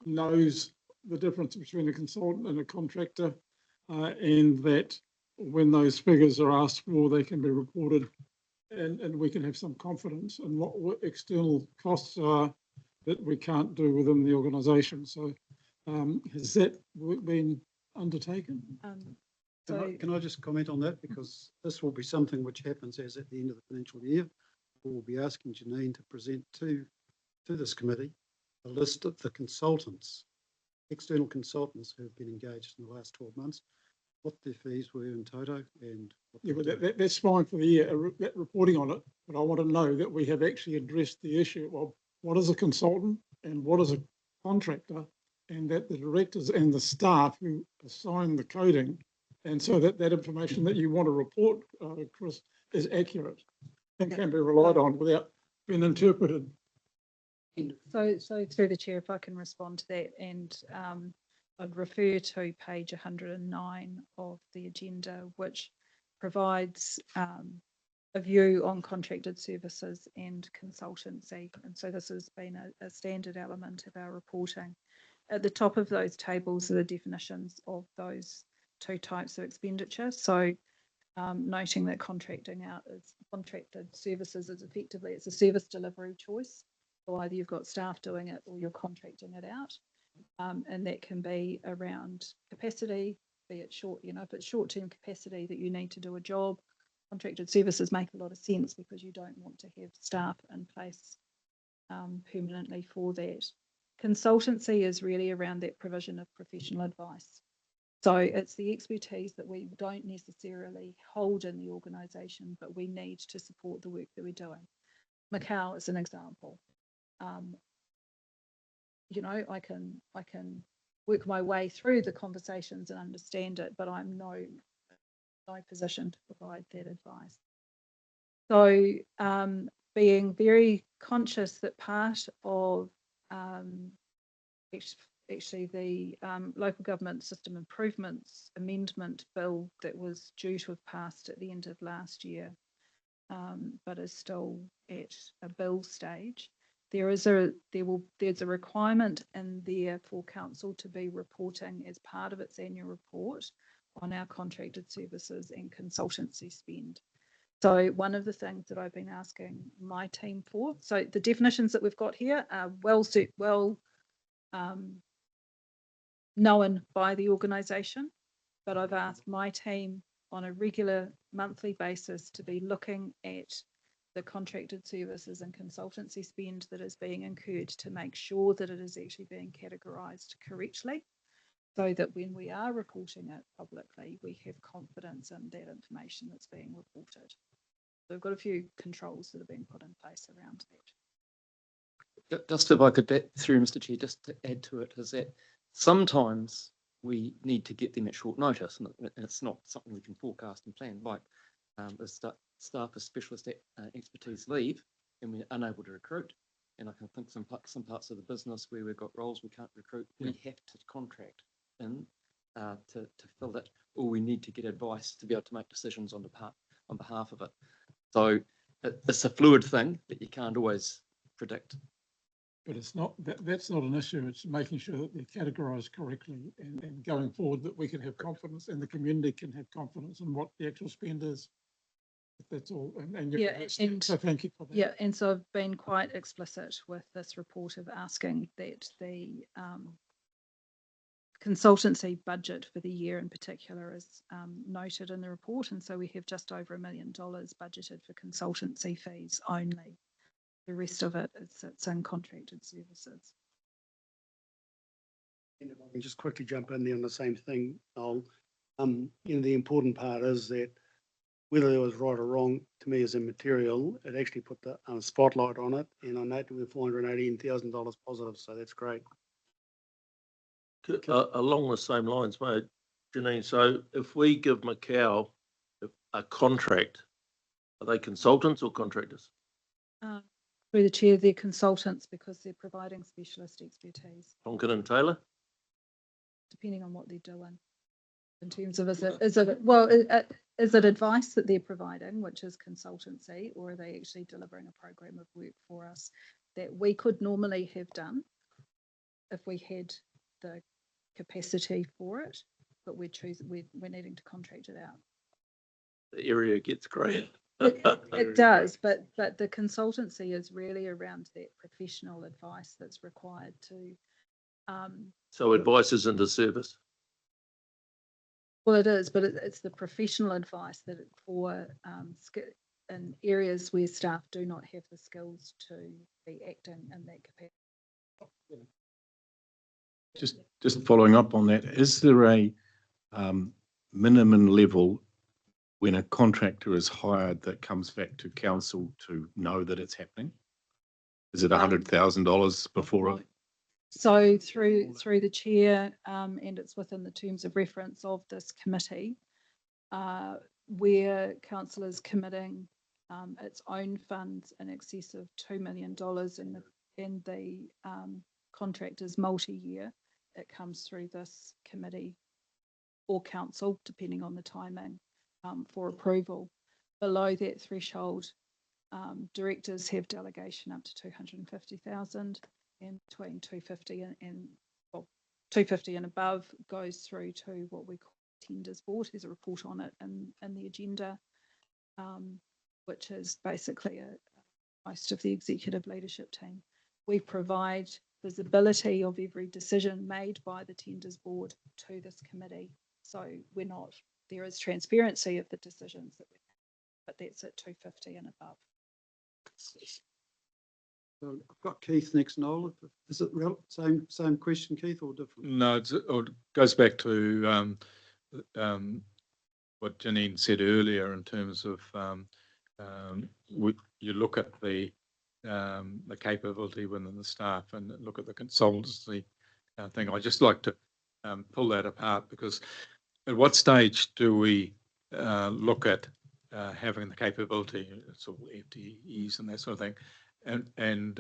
knows the difference between a consultant and a contractor, and that when those figures are asked for, they can be reported, and we can have some confidence in what external costs are that we can't do within the organisation. So has that work been undertaken? Can I just comment on that? Because this will be something which happens as at the end of the financial year. We'll be asking Janine to present to this committee a list of the consultants, external consultants who have been engaged in the last 12 months, what their fees were in toto, and yeah, but that's fine for the year, that reporting on it. But I want to know that we have actually addressed the issue of what is a consultant and what is a contractor, and that the directors and the staff who assign the coding, and so that information that you want to report, Chris, is accurate and can be relied on without being interpreted. So through the chair, if I can respond to that, and I'd refer to page 109 of the agenda, which provides a view on contracted services and consultancy. And so this has been a standard element of our reporting. At the top of those tables are the definitions of those two types of expenditure. So noting that contracting out is contracted services is effectively, it's a service delivery choice. So either you've got staff doing it or you're contracting it out. And that can be around capacity, be it short, if it's short-term capacity that you need to do a job. Contracted services make a lot of sense because you don't want to have staff in place permanently for that. Consultancy is really around that provision of professional advice. So it's the expertise that we don't necessarily hold in the organisation, but we need to support the work that we're doing. Makao is an example. I can work my way through the conversations and understand it, but I'm no position to provide that advice. So being very conscious that part of actually the local government system improvements amendment bill that was due to have passed at the end of last year, but is still at a bill stage. There's a requirement in there for council to be reporting as part of its annual report on our contracted services and consultancy spend. So one of the things that I've been asking my team for, so the definitions that we've got here are well known by the organisation, but I've asked my team on a regular monthly basis to be looking at the contracted services and consultancy spend that is being incurred to make sure that it is actually being categorised correctly, so that when we are reporting it publicly, we have confidence in that information that's being reported. So we've got a few controls that are being put in place around that. Just if I could, through Mr. Chair, just to add to it, is that sometimes we need to get them at short notice, and it's not something we can forecast and plan. Like staff with specialist expertise leave, and we're unable to recruit. And I can think some parts of the business where we've got roles we can't recruit, we have to contract in to fill it, or we need to get advice to be able to make decisions on behalf of it. So it's a fluid thing that you can't always predict. but it's not, that's not an issue. It's making sure that they're categorised correctly and going forward that we can have confidence and the community can have confidence in what the actual spend is. That's all. And Yeah, and so thank you for that. yeah, and so I've been quite explicit with this report of asking that the consultancy budget for the year in particular is noted in the report, and so we have just over $1 million budgeted for consultancy fees only. The rest of it sits in contracted services. And if I can just quickly jump in there on the same thing, Noel. The important part is that whether it was right or wrong, to me is immaterial. It actually put the spotlight on it, and I note we're $418,000 positive, so that's great. Along the same lines, mate, Janine, so if we give Makao a contract, are they consultants or contractors? Through the chair, they're consultants because they're providing specialist expertise, Tonkin and Taylor? depending on what they're doing. In terms of, is it advice that they're providing, which is consultancy, or are they actually delivering a program of work for us that we could normally have done if we had the capacity for it, but we're needing to contract it out. The area gets great. It does, but the consultancy is really around that professional advice that's required to. So advice isn't a service. Well, it is, but it's the professional advice that for in areas where staff do not have the skills to be acting in that capacity. Just following up on that, is there a minimum level when a contractor is hired that comes back to council to know that it's happening? Is it $100,000 before it? So through the chair, and it's within the terms of reference of this committee, where council is committing its own funds in excess of $2 million and the contract is multi-year, it comes through this committee or council, depending on the timing, for approval. Below that threshold, directors have delegation up to 250,000, and between 250 and 250 and above goes through to what we call tenders board. There's a report on it in the agenda, which is basically most of the executive leadership team. We provide visibility of every decision made by the tenders board to this committee. So there is transparency of the decisions that we make, but that's at 250 and above. So I've got Keith next, Noel. Is it same question, Keith, or different? No, it goes back to what Janine said earlier in terms of you look at the capability within the staff and look at the consultancy thing. I just like to pull that apart, because at what stage do we look at having the capability, sort of FTEs and that sort of thing, and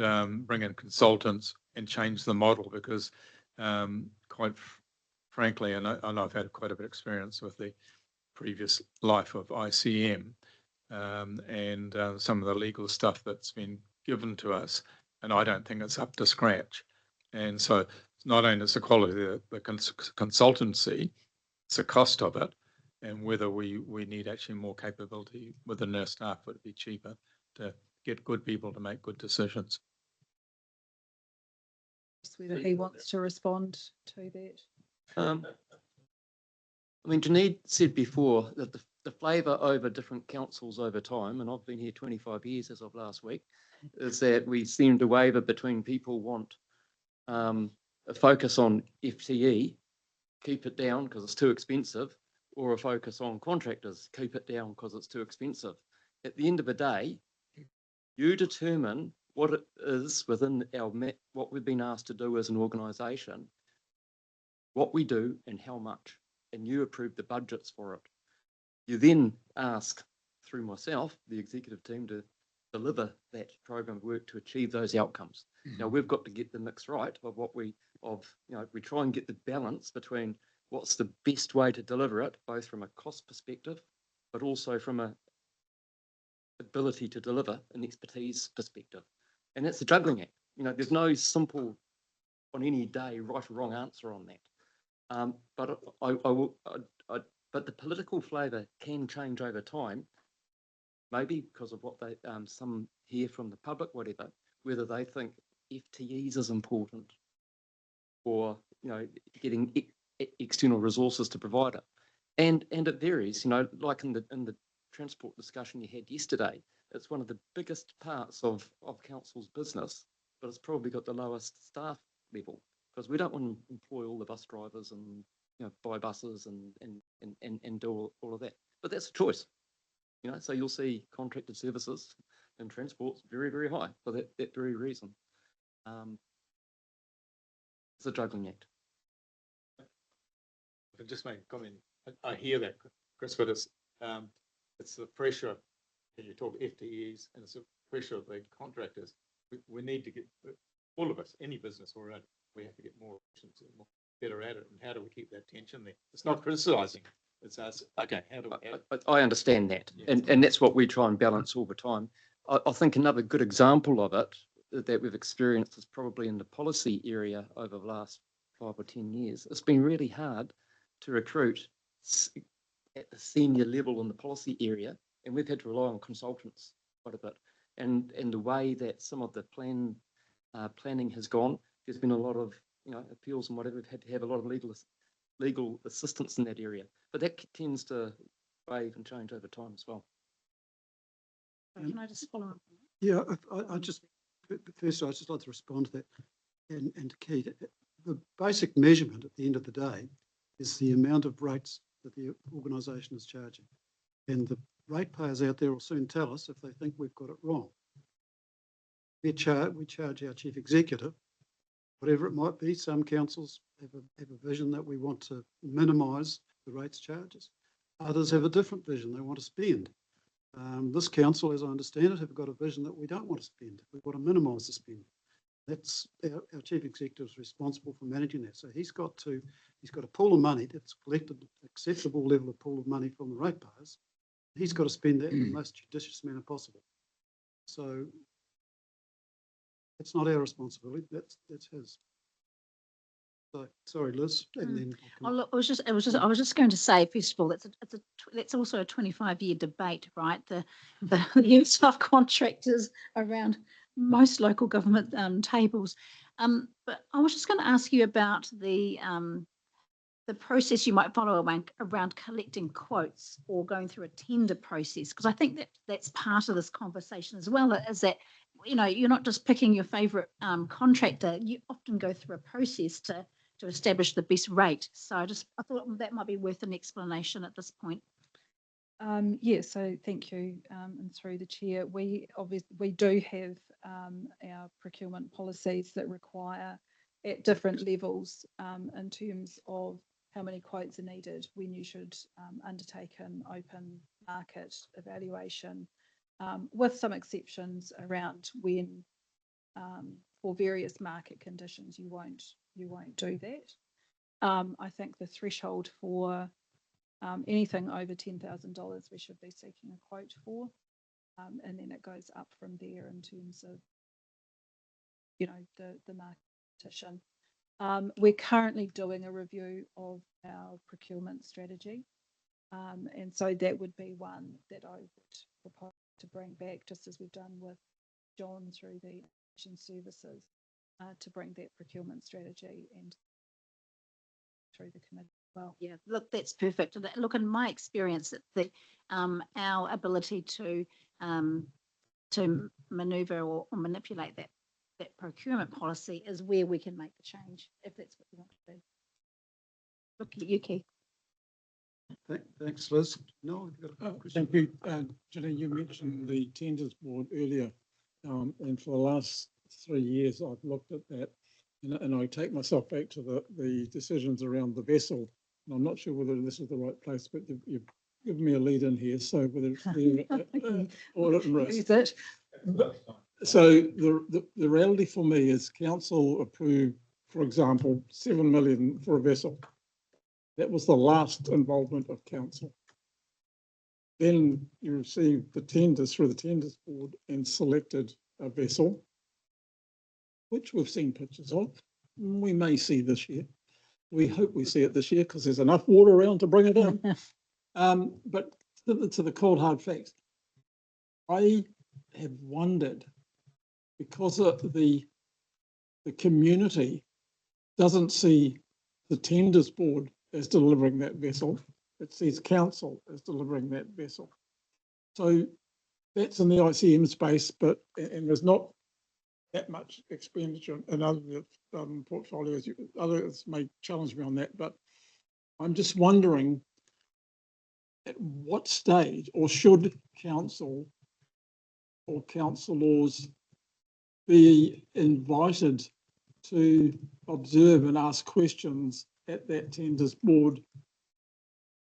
bring in consultants and change the model? Because quite frankly, and I've had quite a bit of experience with the previous life of ICM and some of the legal stuff that's been given to us, and I don't think it's up to scratch. And so it's not only is the quality of the consultancy, it's the cost of it, and whether we need actually more capability within our staff. Would it be cheaper to get good people to make good decisions? Whether he wants to respond to that. I mean, Janine said before that the flavour over different councils over time, and I've been here 25 years as of last week, is that we seem to waver between people want a focus on FTE, keep it down because it's too expensive, or a focus on contractors, keep it down because it's too expensive. At the end of the day, you determine what it is within what we've been asked to do as an organisation, what we do and how much, and you approve the budgets for it. You then ask, through myself, the executive team, to deliver that program of work to achieve those outcomes. Now we've got to get the mix right of we try and get the balance between what's the best way to deliver it, both from a cost perspective, but also from a ability to deliver an expertise perspective. And it's a juggling act. You know, there's no simple on any day right or wrong answer on that. But but the political flavour can change over time, maybe because of what they some hear from the public, whatever, whether they think FTEs is important, or getting external resources to provide it, and it varies. Like in the transport discussion you had yesterday, it's one of the biggest parts of council's business, but it's probably got the lowest staff level, because we don't want to employ all the bus drivers and buy buses and do all of that. But that's a choice. So you'll see contracted services and transport's very, very high for that very reason. It's a juggling act. I just make a comment. I hear that, Chris, but it's the pressure, and you talk FTEs, and it's the pressure of the contractors. We need to get, all of us, any business we're in, we have to get more efficient and more better at it. And how do we keep that tension there? It's not criticising. It's us. Okay, how do we? I understand that, and that's what we try and balance all the time. I think another good example of it that we've experienced is probably in the policy area over the last 5 or 10 years. It's been really hard to recruit at the senior level in the policy area, and we've had to rely on consultants quite a bit. And the way that some of the planning has gone, there's been a lot of appeals and whatever. We've had to have a lot of legal assistance in that area, but that tends to wave and change over time as well. Can I just follow up? Yeah, first I'd just like to respond to that. And Keith, the basic measurement at the end of the day is the amount of rates that the organisation is charging. And the ratepayers out there will soon tell us if they think we've got it wrong. We charge our chief executive, whatever it might be. Some councils have a vision that we want to minimise the rates charges. Others have a different vision. They want to spend. This council, as I understand it, have got a vision that we don't want to spend. We want to minimise the spend. That's our chief executive is responsible for managing that. So he's got a pool of money that's collected, acceptable level of pool of money from the ratepayers. He's got to spend that in the most judicious manner possible. So it's not our responsibility. That's his. So sorry, Liz. And then Oh, look, I was just going to say, first of all, that's also a 25-year debate, right? The use of contractors around most local government tables. But I was just going to ask you about the process you might follow around collecting quotes or going through a tender process, because I think that's part of this conversation as well, is that you're not just picking your favourite contractor. You often go through a process to establish the best rate. So I thought that might be worth an explanation at this point. Yeah, so thank you, and through the chair, we do have our procurement policies that require at different levels in terms of how many quotes are needed, when you should undertake an open market evaluation, with some exceptions around when for various market conditions you won't do that. I think the threshold for anything over $10,000 we should be seeking a quote for, and then it goes up from there in terms of the market competition. We're currently doing a review of our procurement strategy, and so that would be one that I would propose to bring back, just as we've done with John through the Action Services, to bring that procurement strategy and through the committee as well. Yeah, look, that's perfect. Look, in my experience, our ability to manoeuvre or manipulate that procurement policy is where we can make the change, if that's what we want to do. Look at you, Keith. Thanks, Liz. No, you've got a question. Thank you. Janine, you mentioned the tenders board earlier, and for the last 3 years I've looked at that, and I take myself back to the decisions around the vessel. And I'm not sure whether this is the right place, but you've given me a lead in here. So whether it's the audit and risk. Is it? So the reality for me is council approved, for example, 7 million for a vessel. That was the last involvement of council. Then you received the tenders through the tenders board and selected a vessel. which we've seen pictures of. We may see this year. We hope we see it this year because there's enough water around to bring it in. But to the cold hard facts, I have wondered, because the community doesn't see the tenders board as delivering that vessel, it sees council as delivering that vessel. So that's in the ICM space, and there's not that much expenditure in other portfolios. Others may challenge me on that, but I'm just wondering at what stage, or should council or councillors be invited to observe and ask questions at that tenders board?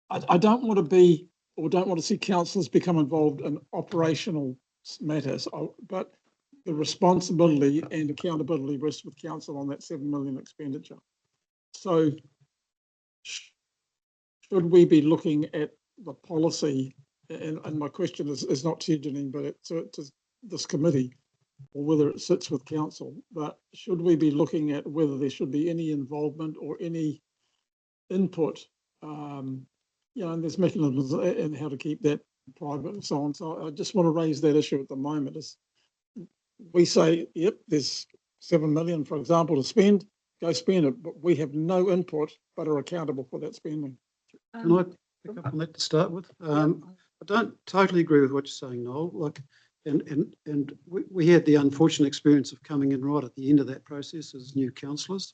I don't want to be, or don't want to see councillors become involved in operational matters, but the responsibility and accountability rests with council on that 7 million expenditure. So should we be looking at the policy, and my question is not to you, Janine, but to this committee, or whether it sits with council, but should we be looking at whether there should be any involvement or any input, and there's mechanisms in how to keep that private and so on. So I just want to raise that issue at the moment. Is we say, yep, there's 7 million, for example, to spend, go spend it, but we have no input, but are accountable for that spending. Can I pick up on that to start with? I don't totally agree with what you're saying, Noel. Like, and we had the unfortunate experience of coming in right at the end of that process as new councillors.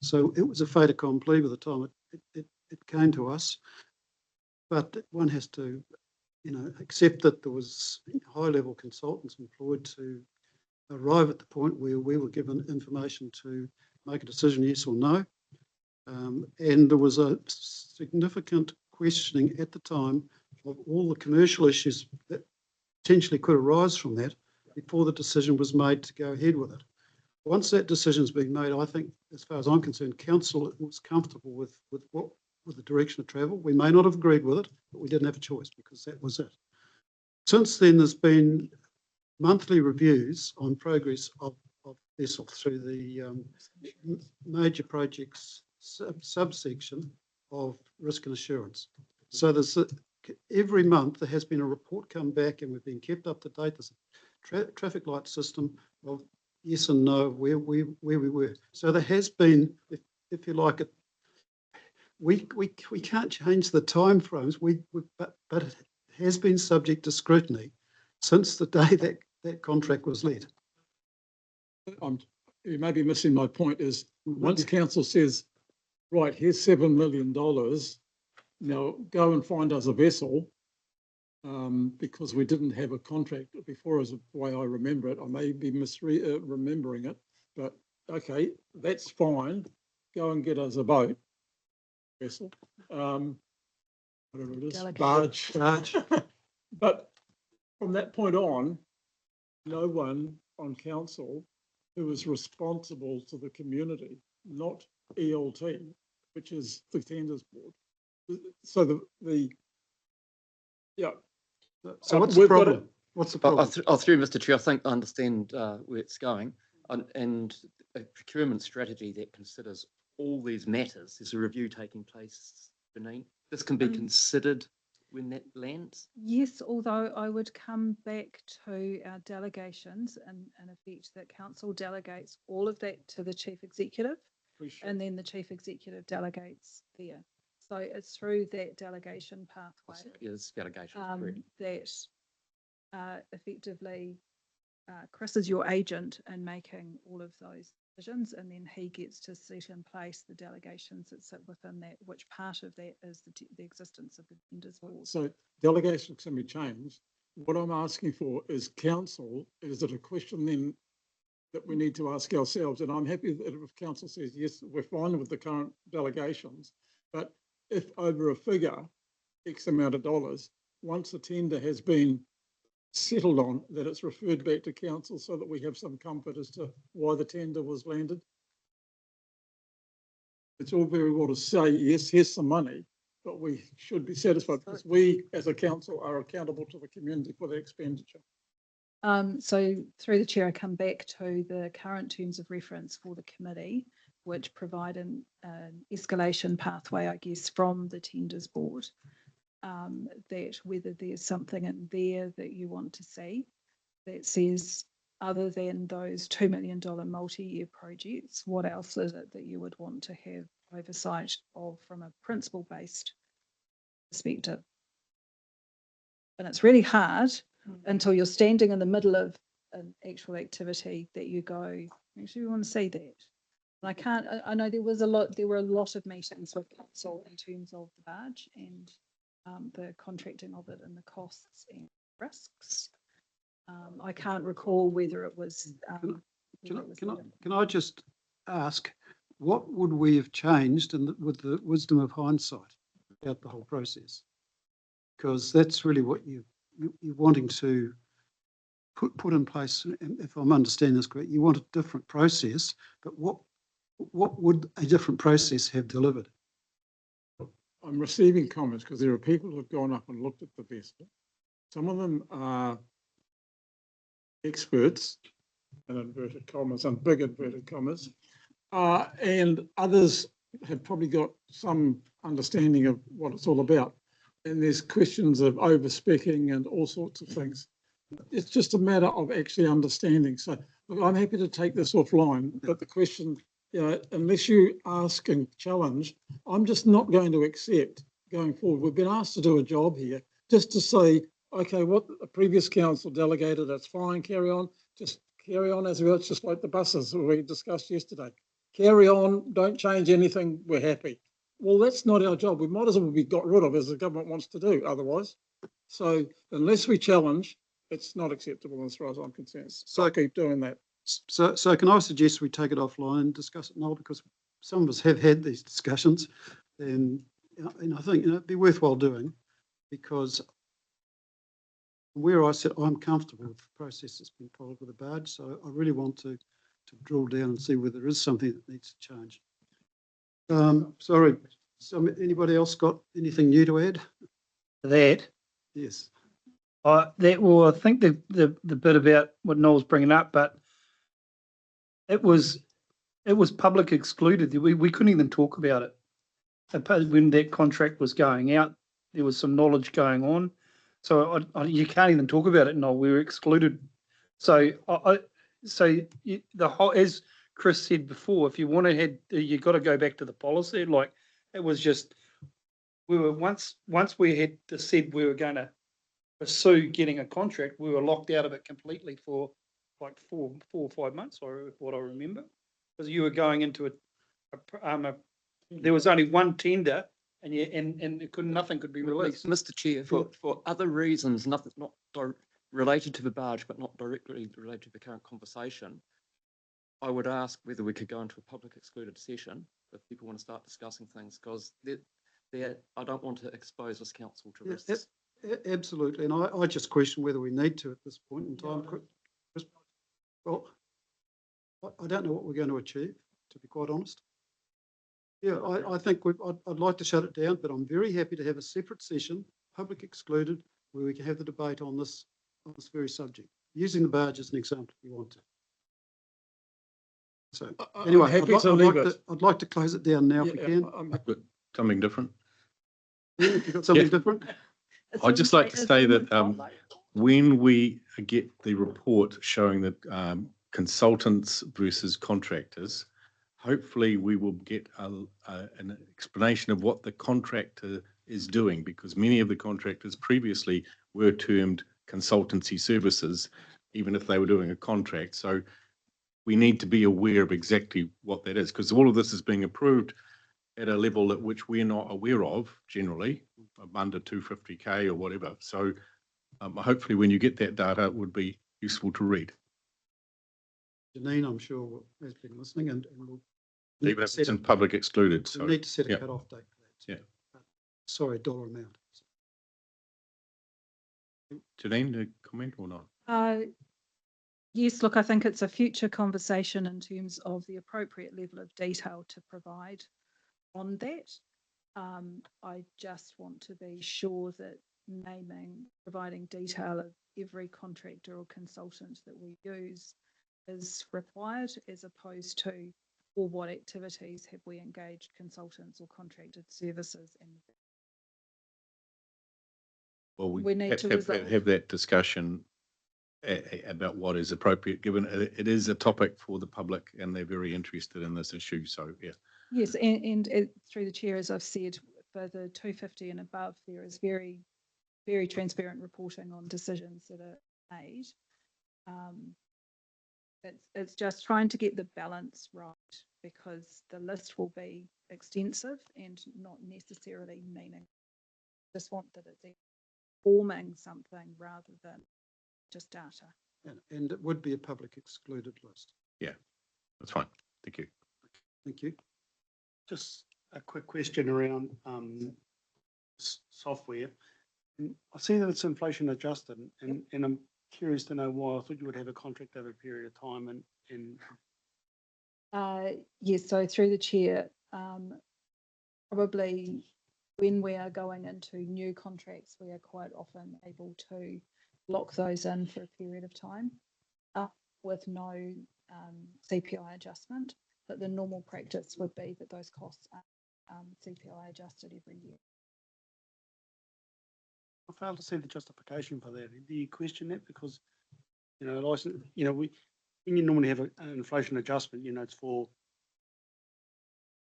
So it was a fait accompli by the time it came to us. But one has to, accept that there was high-level consultants employed to arrive at the point where we were given information to make a decision, yes or no. And there was a significant questioning at the time of all the commercial issues that potentially could arise from that before the decision was made to go ahead with it. Once that decision's been made, I think, as far as I'm concerned, council was comfortable with the direction of travel. We may not have agreed with it, but we didn't have a choice because that was it. Since then, there's been monthly reviews on progress of vessel through the major projects subsection of risk and assurance. So there's every month there has been a report come back, and we've been kept up to date. There's a traffic light system of yes and no where we were. So there has been, if you like it, we can't change the time frames. But it has been subject to scrutiny since the day that contract was let. You may be missing my point. Is once council says, right, here's $7 million, now go and find us a vessel, because we didn't have a contract before, is the way I remember it. I may be remembering it, but okay, that's fine. Go and get us a boat, vessel, whatever it is, barge. But from that point on, no one on council who is responsible to the community, not ELT, which is the tenders board. So yeah. So what's the problem? What's the problem? Through Mr. Chair, I think I understand where it's going, and a procurement strategy that considers all these matters. There's a review taking place, Janine. This can be considered when that lands. Yes, although I would come back to our delegations and effect that council delegates all of that to the chief executive, and then the chief executive delegates there. So it's through that delegation pathway. Yes, delegation. That effectively Chris is your agent in making all of those decisions, and then he gets to set in place the delegations that sit within that, which part of that is the existence of the tenders board. So delegations can be changed. What I'm asking for is council, is it a question then that we need to ask ourselves? And I'm happy that if council says, yes, we're fine with the current delegations, but if over a figure, X amount of dollars, once a tender has been settled on, that it's referred back to council so that we have some comfort as to why the tender was landed. It's all very well to say, yes, here's some money, but we should be satisfied because we as a council are accountable to the community for the expenditure. So through the chair, I come back to the current terms of reference for the committee, which provide an escalation pathway, I guess, from the tenders board. That whether there's something in there that you want to see that says, other than those $2 million multi-year projects, what else is it that you would want to have oversight of from a principle-based perspective? And it's really hard until you're standing in the middle of an actual activity that you go, actually, we want to see that. And I know there were a lot of meetings with council in terms of the barge and the contracting of it and the costs and risks. I can't recall whether it was. Can I just ask, what would we have changed with the wisdom of hindsight about the whole process? Because that's really what you're wanting to put in place. And if I'm understanding this correct, you want a different process, but what would a different process have delivered? I'm receiving comments because there are people who have gone up and looked at the vessel. Some of them are experts, in inverted commas, and big inverted commas, and others have probably got some understanding of what it's all about. And there's questions of overspecking and all sorts of things. It's just a matter of actually understanding. So look, I'm happy to take this offline, but the question, unless you ask and challenge, I'm just not going to accept going forward. We've been asked to do a job here just to say, okay, what the previous council delegated, that's fine, carry on. Just carry on as we are, just like the buses we discussed yesterday. Carry on, don't change anything, we're happy. Well, that's not our job. We might as well be got rid of as the government wants to do otherwise. So unless we challenge, it's not acceptable as far as I'm concerned. So I keep doing that. So can I suggest we take it offline and discuss it now, because some of us have had these discussions, and I think it'd be worthwhile doing, because where I said I'm comfortable with the process that's been followed with the barge, so I really want to drill down and see whether there is something that needs to change. Sorry, anybody else got anything new to add? That, Yes. I think the bit about what Noel's bringing up, but it was public excluded. We couldn't even talk about it. When that contract was going out, there was some knowledge going on. So you can't even talk about it, Noel. We were excluded. So the whole, as Chris said before, if you want to you got to go back to the policy. Like, it was just, we were once we had said we were going to pursue getting a contract, we were locked out of it completely for like 4 or 5 months, or what I remember, because you were going into there was only one tender, and nothing could be released. Mr. Chair, for other reasons, not related to the barge, but not directly related to the current conversation, I would ask whether we could go into a public excluded session if people want to start discussing things, because I don't want to expose this council to risks. Absolutely, and I just question whether we need to at this point in time. Well, I don't know what we're going to achieve, to be quite honest. Yeah, I think I'd like to shut it down, but I'm very happy to have a separate session, public excluded, where we can have the debate on this very subject, using the barge as an example if you want to. So anyway, I'd like to close it down now if we can. Something different. Yeah, if you've got something different. I'd just like to say that when we get the report showing that consultants versus contractors, hopefully we will get an explanation of what the contractor is doing, because many of the contractors previously were termed consultancy services, even if they were doing a contract. So we need to be aware of exactly what that is, because all of this is being approved at a level at which we're not aware of generally, under 250K or whatever. So hopefully when you get that data, it would be useful to read. Janine, I'm sure, has been listening, and we'll even if it's in public excluded. We need to set a cut-off date for that. Yeah. Sorry, dollar amount. Janine, a comment or not? Yes, look, I think it's a future conversation in terms of the appropriate level of detail to provide on that. I just want to be sure that providing detail every contractor or consultant that we use is required, as opposed to, or what activities have we engaged consultants or contracted services in? Well, We need to resolve. have that discussion about what is appropriate, given it is a topic for the public and they're very interested in this issue. So, yeah. Yes, and through the chair, as I've said, for the 250 and above, there is very, very transparent reporting on decisions that are made. It's just trying to get the balance right, because the list will be extensive and not necessarily meaning. Just want that it's forming something rather than just data. And it would be a public excluded list. Yeah, that's fine. Thank you. Thank you. Just a quick question around software. I see that it's inflation adjusted, and I'm curious to know why. I thought you would have a contract over a period of time, and Yes, so through the chair, probably when we are going into new contracts, we are quite often able to lock those in for a period of time with no CPI adjustment. But the normal practice would be that those costs are CPI adjusted every year. I fail to see the justification for that. Do you question that? Because, you know, license, you know, when you normally have an inflation adjustment, you know, it's for,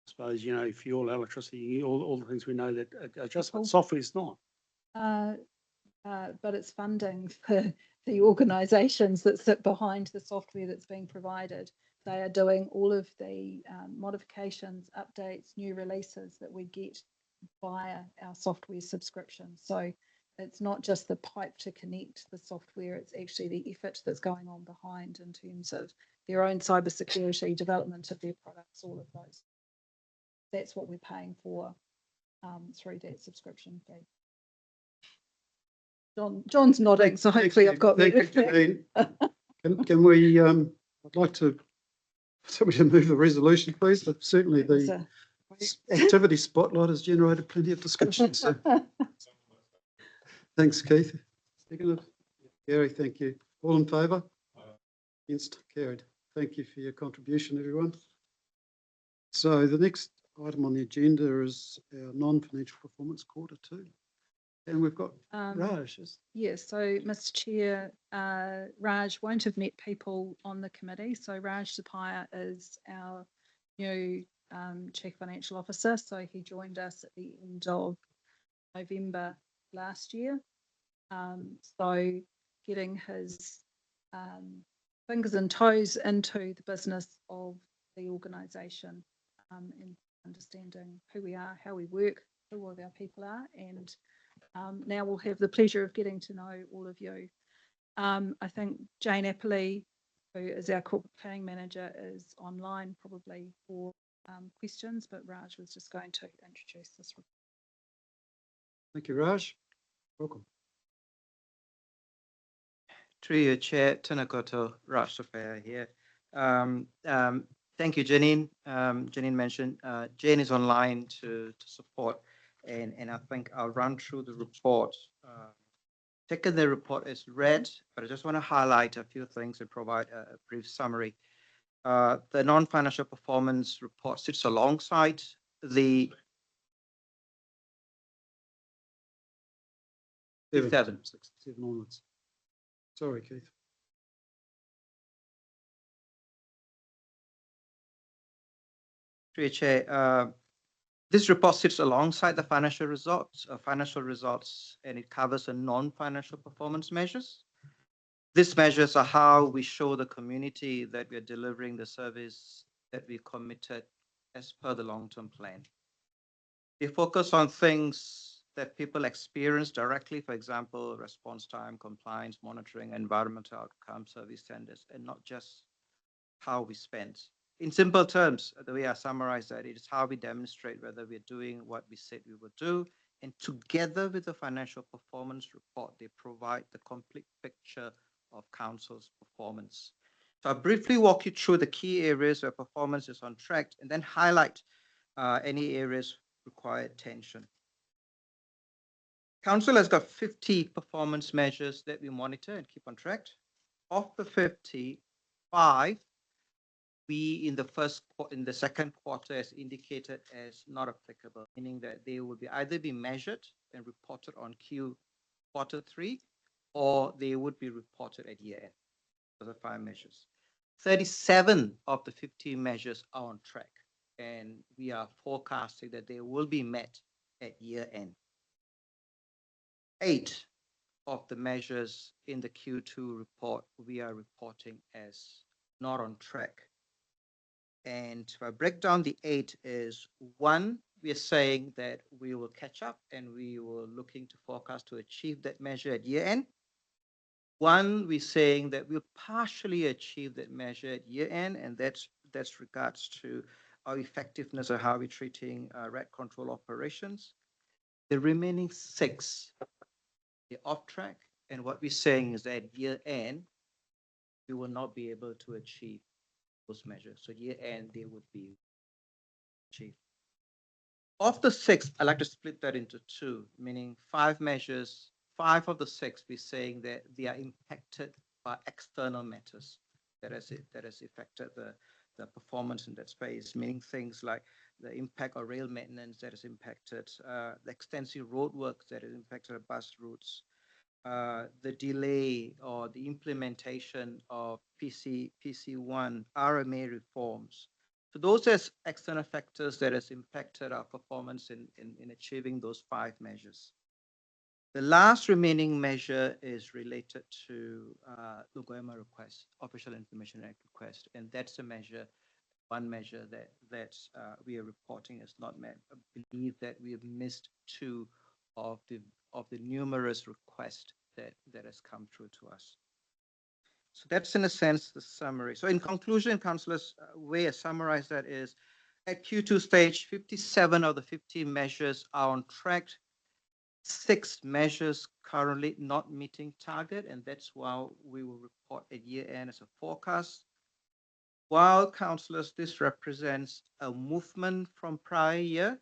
I suppose, you know, fuel, electricity, all the things we know that adjustment. Software is not. But it's funding for the organisations that sit behind the software that's being provided. They are doing all of the modifications, updates, new releases that we get via our software subscription. So it's not just the pipe to connect the software, it's actually the effort that's going on behind in terms of their own cybersecurity, development of their products, all of those. That's what we're paying for through that subscription fee. John's nodding, so hopefully I've got that. Can we, I'd like to, somebody to move the resolution, please. But certainly the activity spotlight has generated plenty of discussion. So. Thanks, Keith. Seconded. Gary, thank you. All in favour? Against? Carried. Thank you for your contribution, everyone. So the next item on the agenda is our non-financial performance quarter 2. And we've got Raj. Yes, so Mr. Chair, Raj won't have met people on the committee. So Raj Sapaya is our new Chief Financial Officer. So he joined us at the end of November last year. So getting his fingers and toes into the business of the organisation and understanding who we are, how we work, who all of our people are, and now we'll have the pleasure of getting to know all of you. I think Jane Appley, who is our corporate planning manager, is online probably for questions, but Raj was just going to introduce this. Thank you, Raj. Welcome. Through your chair, Tēnā koutou, Raj Sapaya here. Thank you, Janine. Janine mentioned Jane is online to support, and I think I'll run through the report. Taking the report as read, but I just want to highlight a few things and provide a brief summary. The non-financial performance report sits alongside the 7 onwards. Sorry, Keith. Through your chair, this report sits alongside the financial results, and it covers the non-financial performance measures. These measures are how we show the community that we are delivering the service that we committed as per the long-term plan. They focus on things that people experience directly, for example, response time, compliance, monitoring, environmental outcome, service standards, and not just how we spend. In simple terms, the way I summarize that, it is how we demonstrate whether we're doing what we said we would do. And together with the financial performance report, they provide the complete picture of Council's performance. So I'll briefly walk you through the key areas where performance is on track and then highlight any areas require attention. Council has got 50 performance measures that we monitor and keep on track. Of the 50, 5 we in the second quarter as indicated as not applicable, meaning that they will be either be measured and reported on quarter 3, or they would be reported at year end. Those are 5 measures. 37 of the 50 measures are on track, and we are forecasting that they will be met at year end. 8 of the measures in the Q2 report we are reporting as not on track. And if I break down the 8 is 1, we are saying that we will catch up and we were looking to forecast to achieve that measure at year end. 1, we're saying that we'll partially achieve that measure at year end, and that's regards to our effectiveness of how we're treating rat control operations. The remaining 6, they're off track, and what we're saying is that at year end, we will not be able to achieve those measures. So year end, they would be achieved. Of the 6, I like to split that into 2, meaning 5 measures. 5 of the 6, we're saying that they are impacted by external matters that has affected the performance in that space, meaning things like the impact of rail maintenance that has impacted, the extensive road work that has impacted bus routes, the delay or the implementation of PC1 RMA reforms. So those are external factors that has impacted our performance in achieving those 5 measures. The last remaining measure is related to Logoema request, Official Information Act request, and that's a measure, one measure that we are reporting is not met. I believe that we have missed 2 of the numerous requests that has come through to us. So that's in a sense the summary. So in conclusion, councillors, way I summarize that is at Q2 stage, 57 of the 50 measures are on track. 6 measures currently not meeting target, and that's why we will report at year end as a forecast. While councillors, this represents a movement from prior year,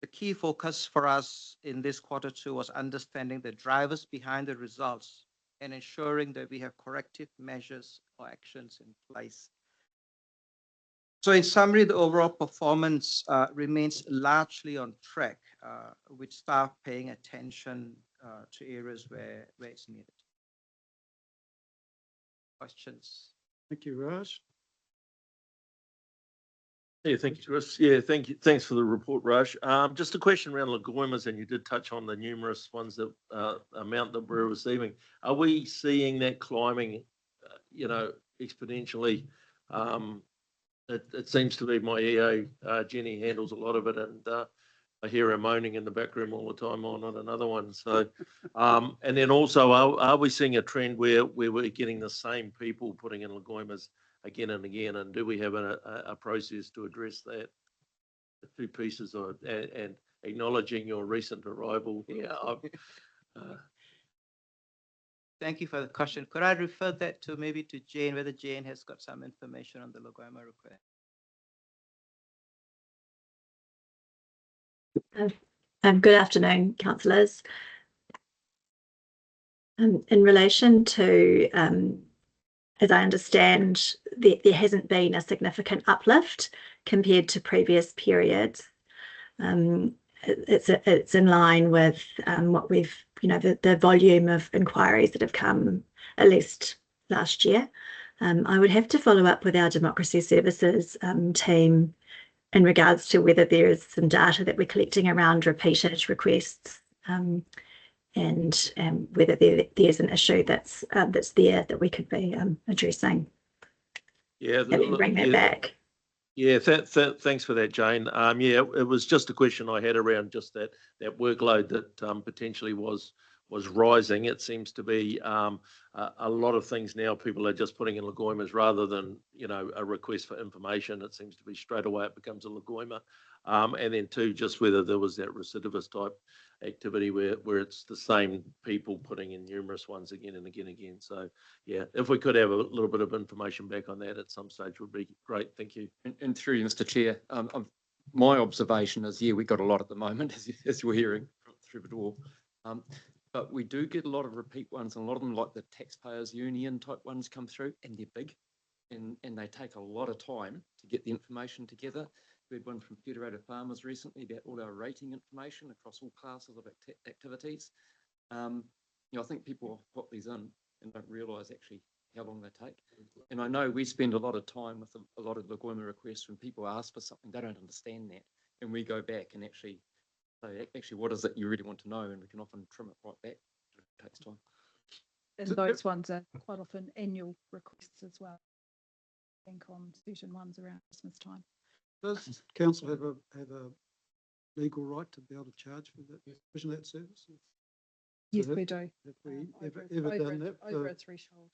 the key focus for us in this quarter 2 was understanding the drivers behind the results and ensuring that we have corrective measures or actions in place. So in summary, the overall performance remains largely on track, with staff paying attention to areas where it's needed. Questions? Thank you, Raj. Yeah, thank you, Chris. Yeah, thank you. Thanks for the report, Raj. Just a question around Logoemas, and you did touch on the numerous ones that amount that we're receiving. Are we seeing that climbing, exponentially? It seems to be my EA, Jenny handles a lot of it, and I hear her moaning in the back room all the time on another one. So, and then also, are we seeing a trend where we're getting the same people putting in Logoemas again and again, and do we have a process to address that? The 2 pieces of and acknowledging your recent arrival here. Thank you for the question. Could I refer that to maybe to Jane, whether Jane has got some information on the Logoema request? Good afternoon, councillors. In relation to, as I understand, there hasn't been a significant uplift compared to previous periods. It's in line with what we've, the volume of inquiries that have come at least last year. I would have to follow up with our Democracy Services team in regards to whether there is some data that we're collecting around repeated requests, and whether there's an issue that's there that we could be addressing. Yeah, bring that back. Yeah, thanks for that, Jane. Yeah, it was just a question I had around just that workload that potentially was rising. It seems to be a lot of things now. People are just putting in Logoemas rather than a request for information. It seems to be straight away it becomes a Logoema. And then 2, just whether there was that recidivist type activity where it's the same people putting in numerous ones again and again. So yeah, if we could have a little bit of information back on that at some stage would be great. Thank you. And through you, Mr. Chair, my observation is, yeah, we've got a lot at the moment, as you're hearing through the door. But we do get a lot of repeat ones, and a lot of them, like the taxpayers union type ones, come through, and they're big, and they take a lot of time to get the information together. We had one from Federated Farmers recently about all our rating information across all classes of activities. I think people put these in and don't realise actually how long they take. And I know we spend a lot of time with a lot of the Goima requests when people ask for something, they don't understand that. And we go back and actually say, actually, what is it you really want to know? And we can often trim it right back. It takes time. And those ones are quite often annual requests as well. I think on certain ones around Christmas time. Does council have a legal right to be able to charge for that provision of that service? Yes, we do. Have we Over ever done that over a threshold.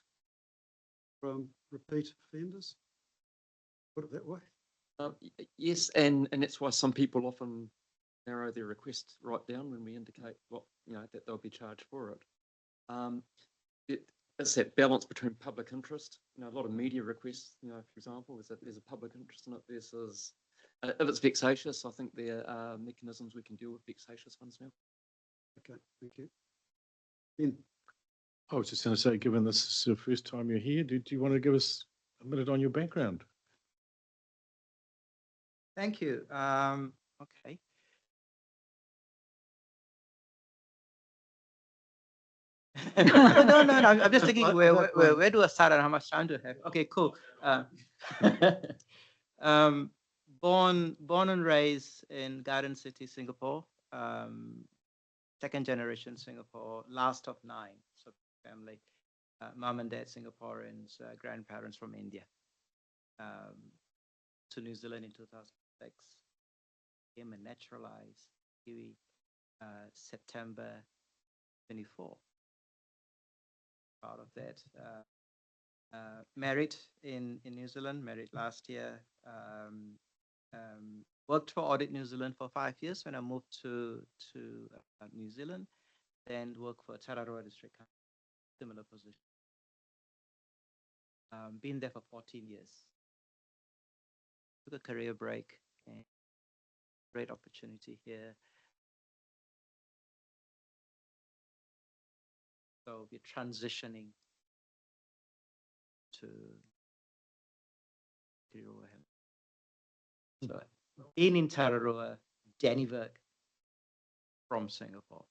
from repeat offenders? Put it that way. Yes, and that's why some people often narrow their request right down when we indicate what that they'll be charged for it. It's that balance between public interest. A lot of media requests. For example, there's a public interest in it versus if it's vexatious. I think there are mechanisms we can deal with vexatious ones now. Okay, thank you. Ben. I was just going to say, given this is the first time you're here, do you want to give us a minute on your background? Thank you. Okay. No. I'm just thinking where do I start and how much time do I have? Okay, cool. Born and raised in Garden City, Singapore. Second generation Singapore, last of 9, so family. Mom and dad Singaporeans, grandparents from India. To New Zealand in 2006. Became a naturalized Kiwi September 24. Proud of that. Married in New Zealand, married last year. Worked for Audit New Zealand for 5 years when I moved to New Zealand, then worked for Tararoa District, similar position. Been there for 14 years. Took a career break and great opportunity here. So we're transitioning to Tararoa. So in Tararoa, Dannyburg from Singapore.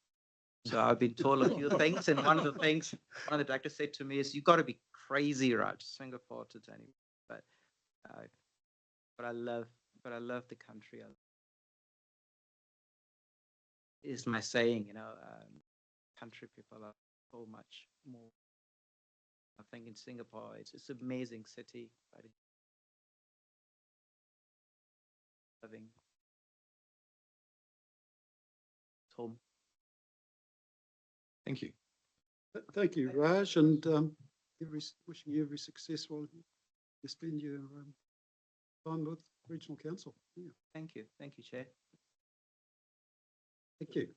So I've been told a few things, and one of the things one of the directors said to me is, "You got to be crazy, right? Singapore to Dannyburg." But I love the country. Is my saying, country people are so much more. I think in Singapore, it's an amazing city. Living home. Thank you. Thank you, Raj, and wishing you every success while you spend your time with Regional Council. Yeah. Thank you, Chair. Thank you.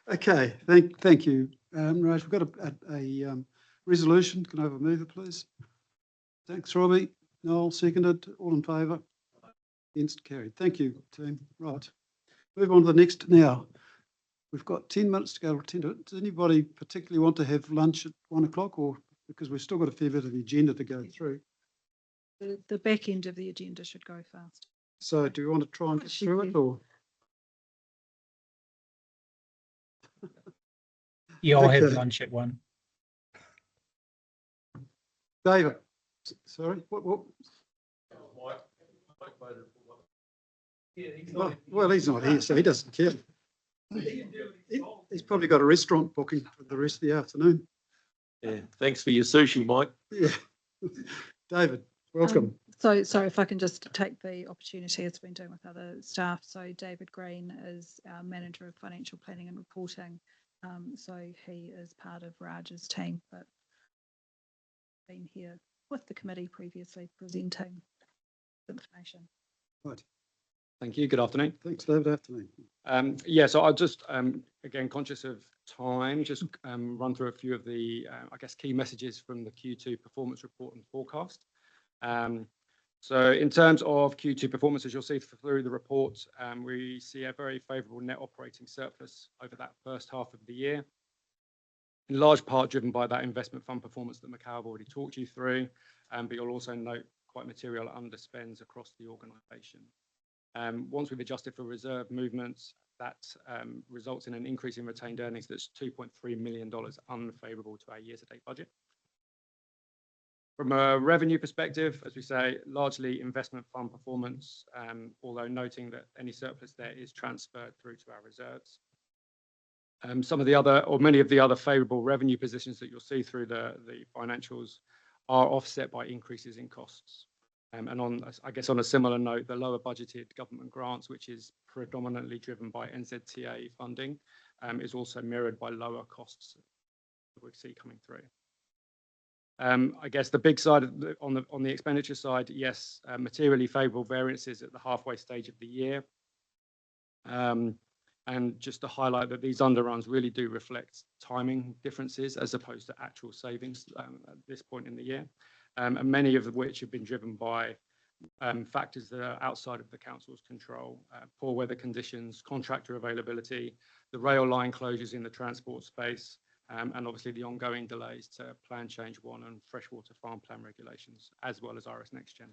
Okay, thank you, Raj. We've got a resolution. Can I have a mover, please? Thanks, Robbie. Noel, seconded. All in favour? Against, carried. Thank you, team. Right. Move on to the next now. We've got 10 minutes to go to attend to it. Does anybody particularly want to have lunch at 1 o'clock, or because we've still got a fair bit of the agenda to go through? The back end of the agenda should go fast. So do you want to try and get through it, or? Yeah, I'll have Okay. lunch at 1. David, sorry, what? Well, he's not here, so he doesn't care. He's probably got a restaurant booking for the rest of the afternoon. Yeah, thanks for your sushi, Mike. Yeah. David, welcome. So sorry if I can just take the opportunity, as we've been doing with other staff. So David Green is our Manager of Financial Planning and Reporting. So he is part of Raj's team, but been here with the committee previously presenting information. Right. Thank you. Good afternoon. Thanks, David. Afternoon. Yeah, so I'll just, again, conscious of time, just run through a few of the, I guess, key messages from the Q2 performance report and forecast. So in terms of Q2 performance, as you'll see through the report, we see a very favourable net operating surplus over that first half of the year, in large part driven by that investment fund performance that Makao have already talked you through, but you'll also note quite material underspends across the organisation. Once we've adjusted for reserve movements, that results in an increase in retained earnings that's $2.3 million unfavourable to our year-to-date budget. From a revenue perspective, as we say, largely investment fund performance, although noting that any surplus there is transferred through to our reserves. Some of the other, or many of the other favourable revenue positions that you'll see through the financials are offset by increases in costs. And on, I guess, on a similar note, the lower budgeted government grants, which is predominantly driven by NZTA funding, is also mirrored by lower costs that we see coming through. I guess the big side of on the expenditure side, yes, materially favourable variances at the halfway stage of the year. And just to highlight that these underruns really do reflect timing differences as opposed to actual savings at this point in the year. And many of which have been driven by factors that are outside of the council's control, poor weather conditions, contractor availability, the rail line closures in the transport space, and obviously the ongoing delays to Plan Change 1 and freshwater farm plan regulations, as well as Iris NextGen.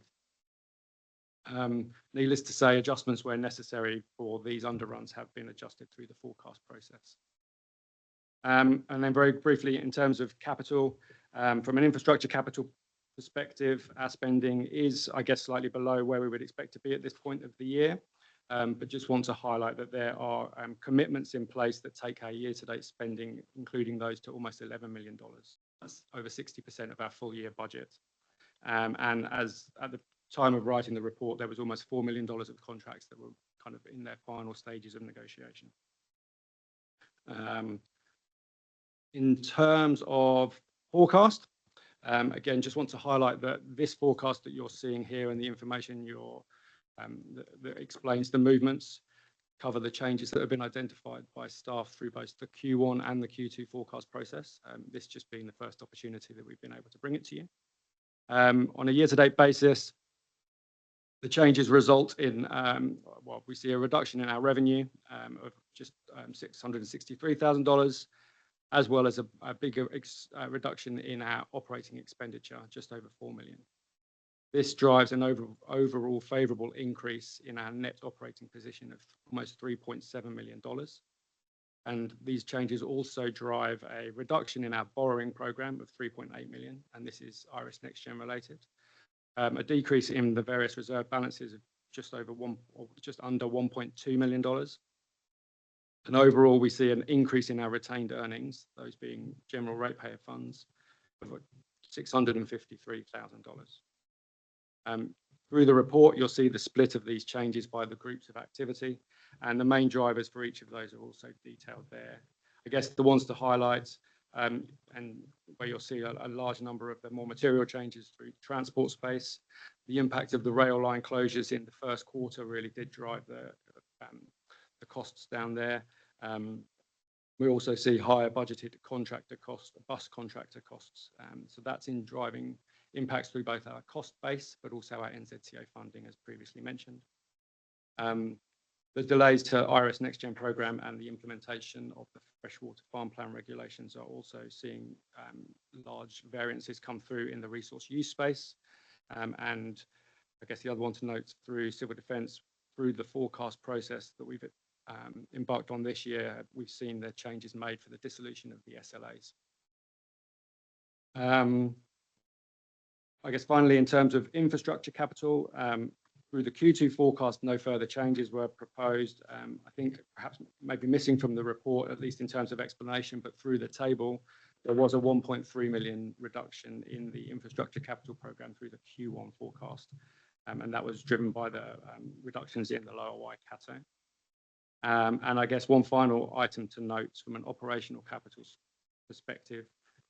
Needless to say, adjustments where necessary for these underruns have been adjusted through the forecast process. And then very briefly, in terms of capital, from an infrastructure capital perspective, our spending is, I guess, slightly below where we would expect to be at this point of the year. But just want to highlight that there are commitments in place that take our year-to-date spending, including those, to almost $11 million. That's over 60% of our full year budget. And as at the time of writing the report, there was almost $4 million of contracts that were kind of in their final stages of negotiation. In terms of forecast, again, just want to highlight that this forecast that you're seeing here and the information that explains the movements cover the changes that have been identified by staff through both the Q1 and the Q2 forecast process. This just being the first opportunity that we've been able to bring it to you. On a year-to-date basis, the changes result in, well, we see a reduction in our revenue of just $663,000, as well as a bigger reduction in our operating expenditure, just over $4 million. This drives an overall favourable increase in our net operating position of almost $3.7 million. And these changes also drive a reduction in our borrowing programme of $3.8 million, and this is Iris NextGen related. A decrease in the various reserve balances of just under $1.2 million. And overall, we see an increase in our retained earnings, those being general ratepayer funds, of $653,000. Through the report, you'll see the split of these changes by the groups of activity, and the main drivers for each of those are also detailed there. I guess the ones to highlight, and where you'll see a large number of the more material changes through transport space, the impact of the rail line closures in the first quarter really did drive the costs down there. We also see higher budgeted contractor costs, bus contractor costs. So that's in driving impacts through both our cost base, but also our NZTA funding, as previously mentioned. The delays to Iris NextGen programme and the implementation of the freshwater farm plan regulations are also seeing large variances come through in the resource use space. And I guess the other one to note, through civil defence, through the forecast process that we've embarked on this year, we've seen the changes made for the dissolution of the SLAs. I guess finally, in terms of infrastructure capital, through the Q2 forecast, no further changes were proposed. I think perhaps maybe missing from the report, at least in terms of explanation, but through the table, there was a 1.3 million reduction in the infrastructure capital programme through the Q1 forecast. And that was driven by the reductions in the lower Waikato. And I guess one final item to note from an operational capital perspective,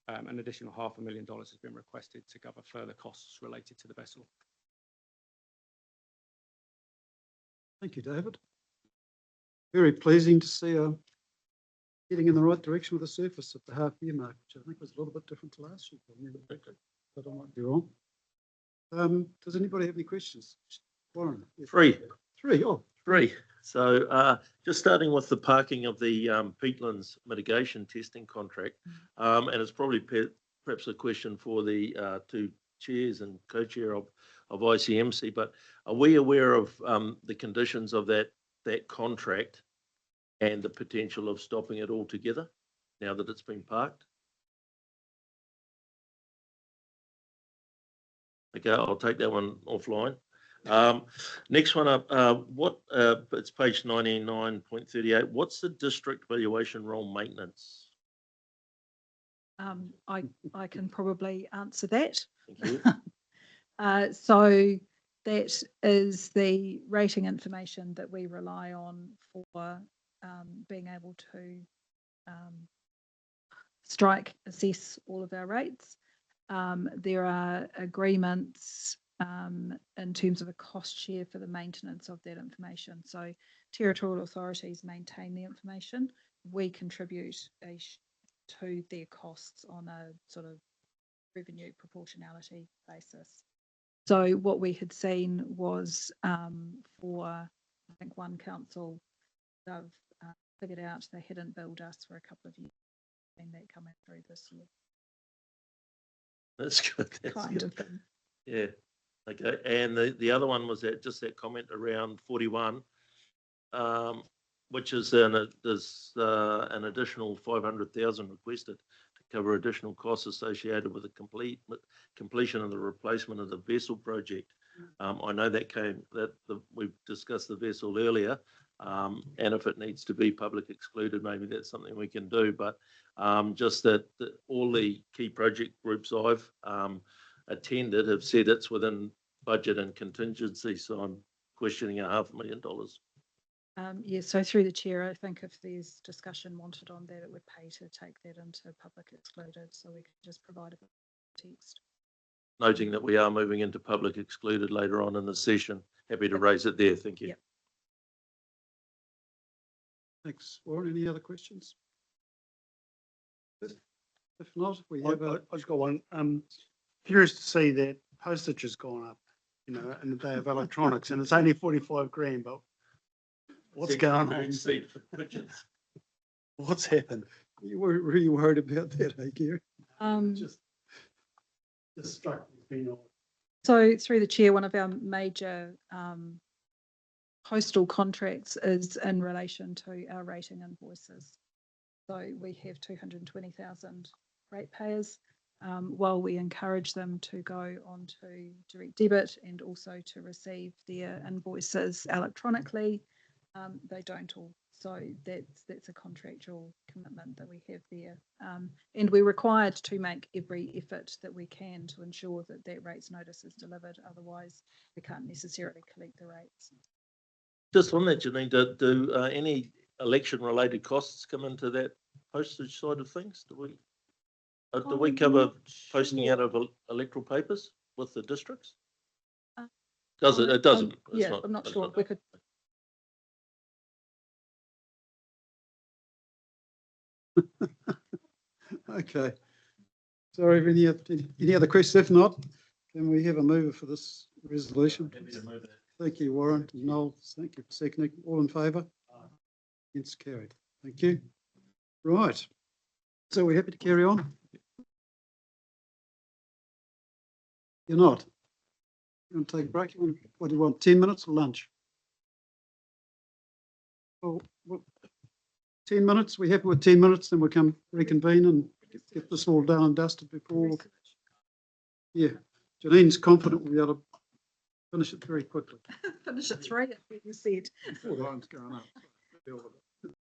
an additional $500,000 has been requested to cover further costs related to the vessel. Thank you, David. Very pleasing to see heading in the right direction with the surface at the half-year mark, which I think was a little bit different to last year, but I might be wrong. Does anybody have any questions? Warren? Yes. Three. Oh, Three. So just starting with the parking of the peatlands mitigation testing contract, and it's probably perhaps a question for the two chairs and co-chair of ICMC, but are we aware of the conditions of that contract and the potential of stopping it altogether now that it's been parked? Okay, I'll take that one offline. Next one up, it's page 99.38. What's the district valuation role maintenance? I can probably answer that. Thank you. So that is the rating information that we rely on for being able to assess all of our rates. There are agreements in terms of a cost share for the maintenance of that information. So territorial authorities maintain the information. We contribute to their costs on a sort of revenue proportionality basis. So what we had seen was for, I think, one council, they've figured out they hadn't billed us for a couple of years, and that coming through this year. That's good. That's Kind good. of thing. Yeah. Okay. And the other one was that comment around 41, which is there's an additional 500,000 requested to cover additional costs associated with the completion of the replacement of the vessel project. I know we've discussed the vessel earlier, and if it needs to be public excluded, maybe that's something we can do. But just that all the key project groups I've attended have said it's within budget and contingency, so I'm questioning $500,000. Yeah, so through the chair, I think if there's discussion wanted on that, it would pay to take that into public excluded, so we could just provide a text. Noting that we are moving into public excluded later on in the session. Happy to raise it there. Thank you. Yep. Thanks. Warren, any other questions? If not, we have I just got one. Curious to see that postage has gone up, in the day of electronics, and it's only 45 grand, but what's going on? What's happened? You were really worried about that, eh, Gary? Just struck me. So through the chair, one of our major postal contracts is in relation to our rating invoices. So we have 220,000 ratepayers. While we encourage them to go onto direct debit and also to receive their invoices electronically, they don't all. So that's a contractual commitment that we have there. And we're required to make every effort that we can to ensure that that rates notice is delivered. Otherwise, we can't necessarily collect the rates. Just on that, Janine, do any election-related costs come into that postage side of things? Do we cover posting out of electoral papers with the districts? Does it? It doesn't. Yeah, I'm not sure. We could. Okay. Sorry, any other questions? If not, can we have a mover for this resolution? Thank you, Warren. Noel, thank you for seconding. All in favour? It's carried. Thank you. Right. So we're happy to carry on? You're not? You want to take a break? What do you want, 10 minutes or lunch? Well, 10 minutes, we happy with 10 minutes, then we'll come reconvene and get this all done and dusted before. Yeah, Janine's confident we'll be able to finish it very quickly. Finish at 3, you said. Before the line's going up. Deal with it.